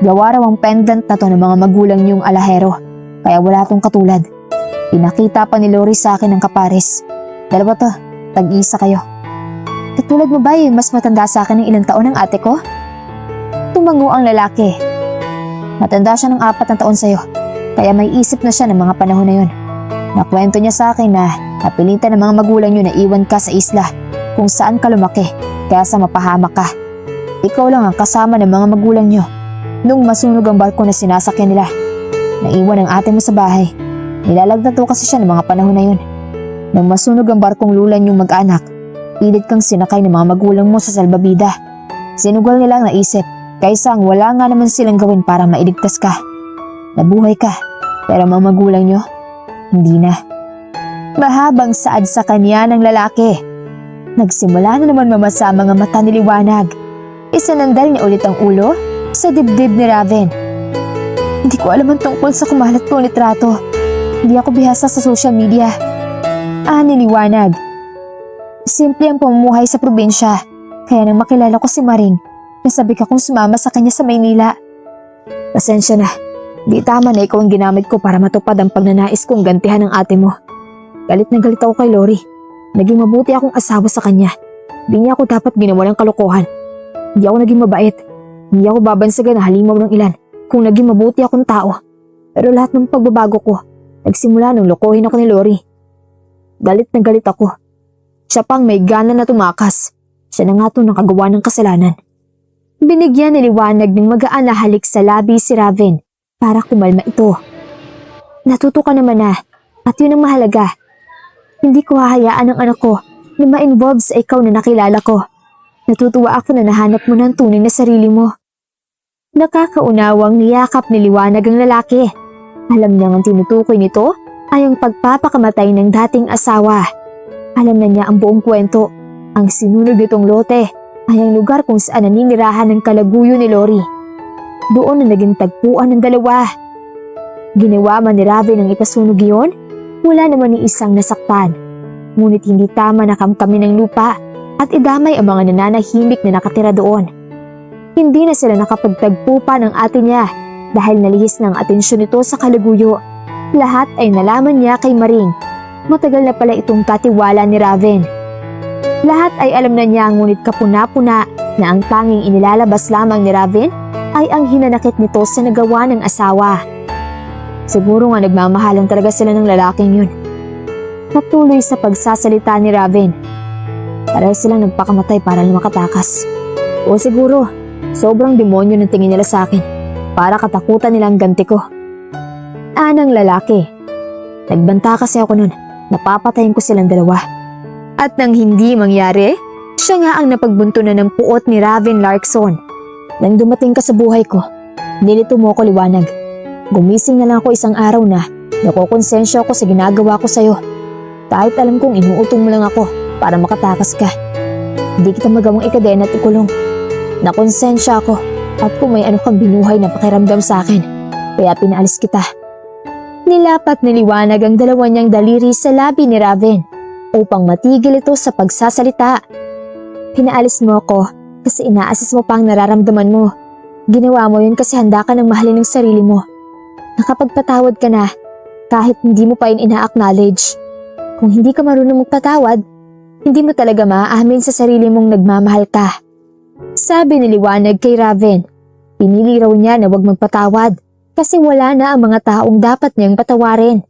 Gawa raw ang pendant na to ng mga magulang niyong alahero, kaya wala tong katulad. Pinakita pa ni Lori sa akin ng kapares. Dalawa to, tag-isa kayo. Katulad mo ba yung mas matanda sa akin ng ilang taon ng ate ko? Tumango ang lalaki. Matanda siya ng 4 na taon sa'yo, kaya may isip na siya ng mga panahon na yun. Nakwento niya sa akin na napilitan ng mga magulang niyo na iwan ka sa isla kung saan ka lumaki, kaya sa mapahamak ka. Ikaw lang ang kasama ng mga magulang niyo nung masunog ang barko na sinasakyan nila. Naiwan ang ate mo sa bahay. Nilalagdato kasi siya ng mga panahon na yun. Nang masunog ang barkong lulan yung mag-anak, pilit kang sinakay ng mga magulang mo sa salbabida. Sinugal nila ang naisip, kaysa ang wala nga naman silang gawin para mailigtas ka. Nabuhay ka, pero mga magulang nyo, hindi na. Mahabang saad sa kanya ng lalaki. Nagsimula na naman mamasa ang mga mata ni Liwanag. Isanandal niya ulit ang ulo sa dibdib ni Raven. Hindi ko alam ang tungkol sa kumalat kong litrato. Hindi ako bihasa sa social media. Ni Liwanag. Simple ang pamumuhay sa probinsya. Kaya nang makilala ko si Maring, nasabi ka kong sumama sa kanya sa Maynila. Pasensya na. Di tama na ikaw ang ginamit ko para matupad ang pagnanais kong gantihan ng ate mo. Galit na galit ako kay Lori. Naging mabuti akong asawa sa kanya. Di niya ako dapat ginawa ng kalokohan. Hindi ako naging mabait. Hindi ako babansagan na halimaw ng ilan kung naging mabuti akong tao. Pero lahat ng pagbabago ko, nagsimula nung lokohin ako ni Lori. Galit na galit ako. Siya pang may gana na tumakas. Siya na nga itong nakagawa ng kasalanan. Binigyan ni Liwanag ng magaan na halik sa labi si Raven para kumalma ito. Natuto ka naman na, at yun ang mahalaga. Hindi ko hahayaan ang anak ko na ma-involve sa ikaw na nakilala ko. Natutuwa ako na nahanap mo ng tunay na sarili mo. Nakakaunawang niyakap ni Liwanag ang lalaki. Alam niyang ang tinutukoy nito ay ang pagpapakamatay ng dating asawa. Alam na niya ang buong kwento. Ang sinunog nitong lote ay ang lugar kung saan naninirahan ng kalaguyo ni Lori. Doon na naging tagpuan ng dalawa. Ginawa man ni Raven ang ipasunog iyon, wala naman ni isang nasaktan. Ngunit hindi tama na kamkamin ng lupa at idamay ang mga nananahimik na nakatira doon. Hindi na sila nakapagtagpo pa ng ate niya dahil nalihis ng atensyon nito sa kalaguyo. Lahat ay nalaman niya kay Maring. Matagal na pala itong katiwala ni Raven. Lahat ay alam na niya, ngunit kapuna-puna na ang tanging inilalabas lamang ni Raven ay ang hinanakit nito sa nagawa ng asawa. Siguro nga nagmamahalan talaga sila ng lalaking yun. Patuloy sa pagsasalita ni Raven. Pareho silang nagpakamatay para lang makatakas. O siguro, sobrang demonyo ng tingin nila sa akin para katakutan nilang ganti ko. Anang lalaki. Nagbanta kasi ako nun. Napapatayin ko silang dalawa. At nang hindi mangyari, siya nga ang napagbuntunan ng puot ni Raven Larkson. Nang dumating ka sa buhay ko, nilito mo ko, Liwanag. Gumising na lang ako isang araw na nakokonsensya ako sa ginagawa ko sa'yo. Kahit alam kong inuutong mo lang ako para makatakas ka. Hindi kita magawang ikadena at ikulong. Nakonsensya ako at kung may ano kang binuhay na pakiramdam sa akin, kaya pinaalis kita. Nilapat ni Liwanag ang dalawa niyang daliri sa labi ni Raven upang matigil ito sa pagsasalita. Pinaalis mo ako kasi inaasis mo pa ang nararamdaman mo. Ginawa mo yun kasi handa ka ng mahalin ng sarili mo. Nakapagpatawad ka na kahit hindi mo pa yun ina-acknowledge. Kung hindi ka marunong magpatawad, hindi mo talaga maaamin sa sarili mong nagmamahal ka. Sabi ni Liwanag kay Raven. Pinili raw niya na huwag magpatawad kasi wala na ang mga taong dapat niyang patawarin.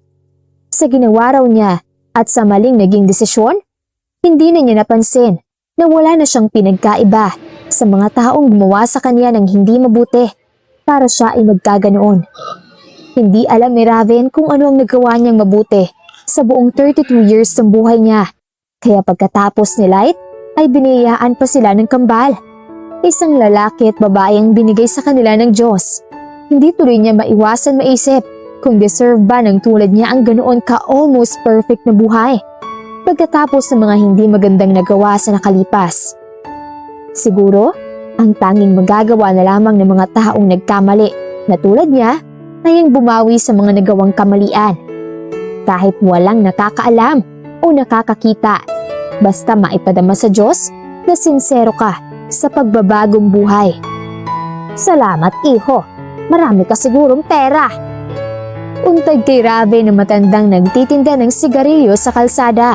Sa ginawa raw niya at sa maling naging desisyon, hindi na niya napansin na wala na siyang pinagkaiba sa mga taong gumawa sa kanya ng hindi mabuti para siya ay magkaganoon. Hindi alam ni Raven kung ano ang nagawa niyang mabuti sa buong 32 years ng buhay niya. Kaya pagkatapos ni Light ay biniyayaan pa sila ng kambal. Isang lalaki at babae ang binigay sa kanila ng Diyos. Hindi tuloy niya maiwasan maisip kung deserve ba ng tulad niya ang ganoon ka-almost perfect na buhay pagkatapos ng mga hindi magandang nagawa sa nakalipas. Siguro, ang tanging magagawa na lamang ng mga taong nagkamali na tulad niya ay ang bumawi sa mga nagawang kamalian. Kahit walang nakakaalam o nakakakita, basta maipadama sa Diyos na sinsero ka sa pagbabagong buhay. Salamat, iho. Marami ka sigurong pera. Untag kay Raven na matandang nagtitinda ng sigarilyo sa kalsada.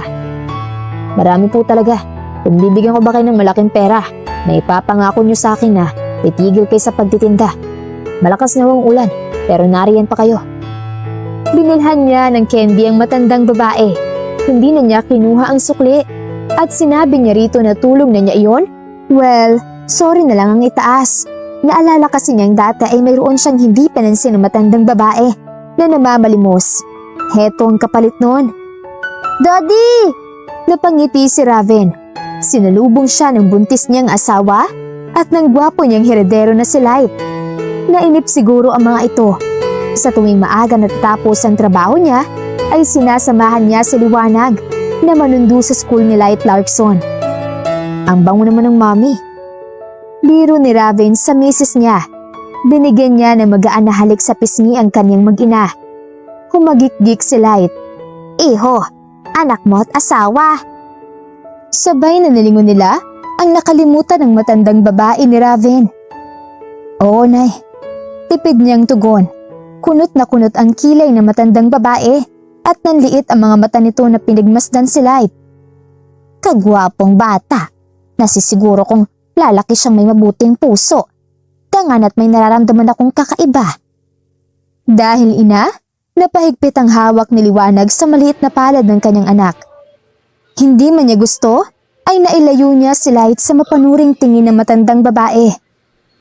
Marami po talaga. Kung bibigyan ko ba kayo ng malaking pera, na ipapangako niyo sa akin na titigil kayo sa pagtitinda. Malakas na ang ulan, pero nariyan pa kayo. Binilhan niya ng candy ang matandang babae. Hindi na niya kinuha ang sukli. At sinabi niya rito na tulong na niya iyon? Well, sorry na lang ang itaas. Naalala kasi niyang dati ay mayroon siyang hindi panansin ng matandang babae na namamalimos. Heto ang kapalit noon. Daddy! Napangiti si Raven. Sinalubong siya ng buntis niyang asawa at ng gwapo niyang heredero na si Light. Nainip siguro ang mga ito. Sa tuwing maaga natatapos ang trabaho niya, ay sinasamahan niya si Liwanag na manundo sa school ni Light Larkson. Ang bango naman ng mommy. Biro ni Raven sa misis niya. Binigyan niya ng magaan na halik sa pisngi ang kanyang mag-ina. Humagik-gik si Light. Iho, anak mo at asawa. Sabay na nilingon nila ang nakalimutan ng matandang babae ni Raven. Oo, Nay. Tipid niyang tugon. Kunot na kunot ang kilay ng matandang babae at nanliit ang mga mata nito na pinagmasdan si Light. Kagwapong bata. Nasisiguro kong lalaki siyang may mabuting puso. Dangan at may nararamdaman akong kakaiba. Dahil ina, napahigpit ang hawak ni Liwanag sa maliit na palad ng kanyang anak. Hindi man niya gusto, ay nailayo niya si Light sa mapanuring tingin ng matandang babae.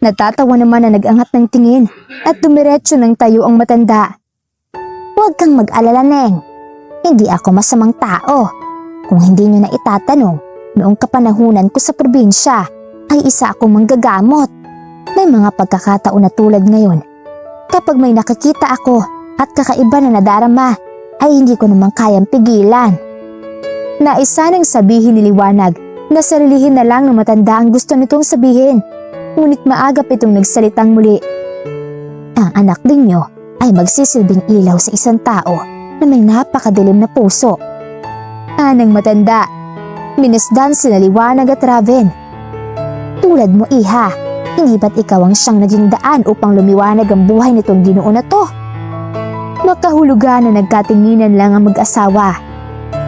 Natatawa naman na nag-angat ng tingin at dumiretso ng tayo ang matanda. Huwag kang mag-alala, Neng. Hindi ako masamang tao. Kung hindi niyo na itatanong, noong kapanahunan ko sa probinsya, ay isa akong manggagamot. May mga pagkakataon na tulad ngayon. Kapag may nakikita ako at kakaiba na nadarama, ay hindi ko naman kayang pigilan. Naisa nang sabihin ni Liwanag na sarilihin na lang ng matanda ang gusto nitong sabihin. Ngunit maagap itong nagsalitang muli. Ang anak ninyo ay magsisilbing ilaw sa isang tao na may napakadilim na puso. Anang matanda, minasdan sina Liwanag at Raven. Tulad mo, iha, hindi ba't ikaw ang siyang naging daan upang lumiwanag ang buhay nitong Ginoo na to? Makahulugan na nagkatinginan lang ang mag-asawa.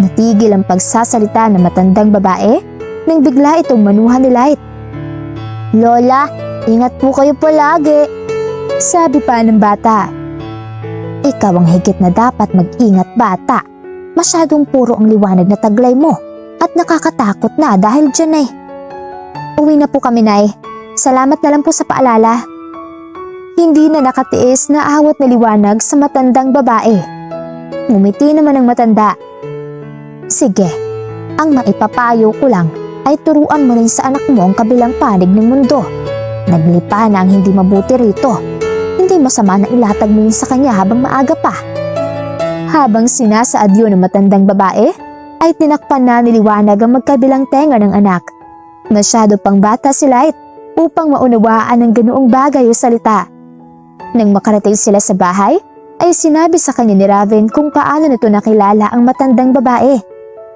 Natigil ang pagsasalita ng matandang babae nang bigla itong manuhan ni Light. Lola, ingat po kayo palagi, sabi pa ng bata. Ikaw ang higit na dapat mag-ingat, bata. Masyadong puro ang liwanag na taglay mo at nakakatakot na dahil dyan ay. Uwi na po kami, Nay. Salamat na lang po sa paalala. Hindi na nakatiis na awat na Liwanag sa matandang babae. Ngumiti naman ang matanda. Sige, ang maipapayo ko lang ay turuan mo rin sa anak mo ang kabilang panig ng mundo. Naglipa na ang hindi mabuti rito. Hindi masama na ilatag mo yun sa kanya habang maaga pa. Habang sinasaadyo ng matandang babae, ay tinakpan na ni Liwanag ang magkabilang tenga ng anak. Masyado pang bata si Light upang maunawaan ang ganoong bagay o salita. Nang makarating sila sa bahay, ay sinabi sa kanya ni Raven kung paano nito nakilala ang matandang babae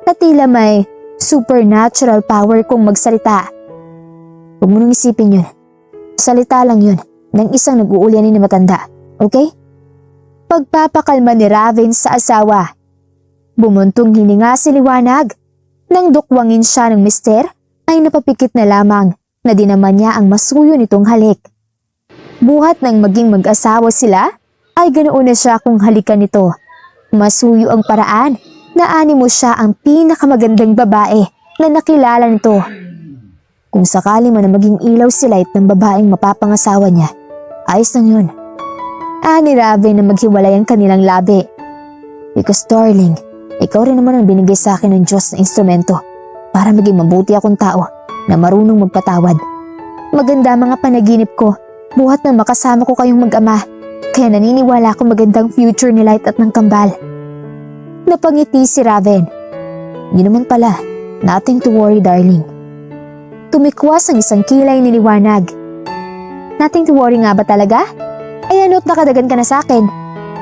na tila may supernatural power kung magsalita. Huwag mo nang isipin yun. Salita lang yun ng isang nag-uulyanin na matanda, okay? Pagpapakalma ni Raven sa asawa. Bumuntong hininga si Liwanag. Nang dukwangin siya ng mister, ay napapikit na lamang na dinaman niya ang masuyo nitong halik. Buhat ng maging mag-asawa sila, ay ganoon na siya kung halikan nito. Masuyo ang paraan na animo siya ang pinakamagandang babae na nakilala nito. Kung sakali man na maging ilaw si Light ng babaeng mapapangasawa niya, ayos lang yun. Ani Raven na maghiwalay ang kanilang labi. Because darling, ikaw rin naman ang binigay sa akin ng Diyos na instrumento para maging mabuti akong tao na marunong magpatawad. Maganda ang mga panaginip ko, buhat na makasama ko kayong mag-ama, kaya naniniwala ako magandang future ni Light at ng Kambal. Napangiti si Raven. Yun naman pala, nothing to worry darling. Tumikwas ang isang kilay ni Liwanag. Nothing to worry nga ba talaga? Ay ano't nakadagan ka na sa akin?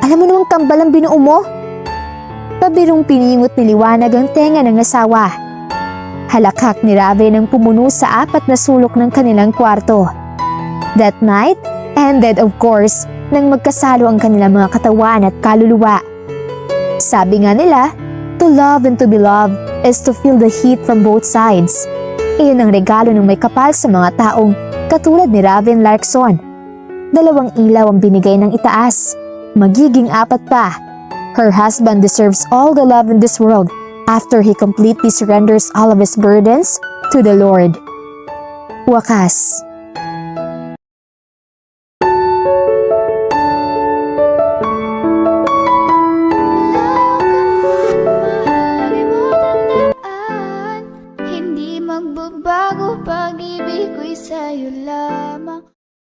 Alam mo namang Kambal ang binuo mo? Pabirong piningot ni Liwanag ang tenga ng asawa. Halakhak ni Raven ang pumuno sa 4 na sulok ng kanilang kwarto. That night ended of course nang magkasalo ang kanilang mga katawan at kaluluwa. Sabi nga nila, to love and to be loved is to feel the heat from both sides. Iyon ang regalo ng may kapal sa mga taong katulad ni Raven Larkson. 2 ilaw ang binigay ng itaas. Magiging 4 pa. Her husband deserves all the love in this world after he completely surrenders all of his burdens to the Lord. Wakas. Hindi magbabago pag-ibig ko'y sa'yo lamang.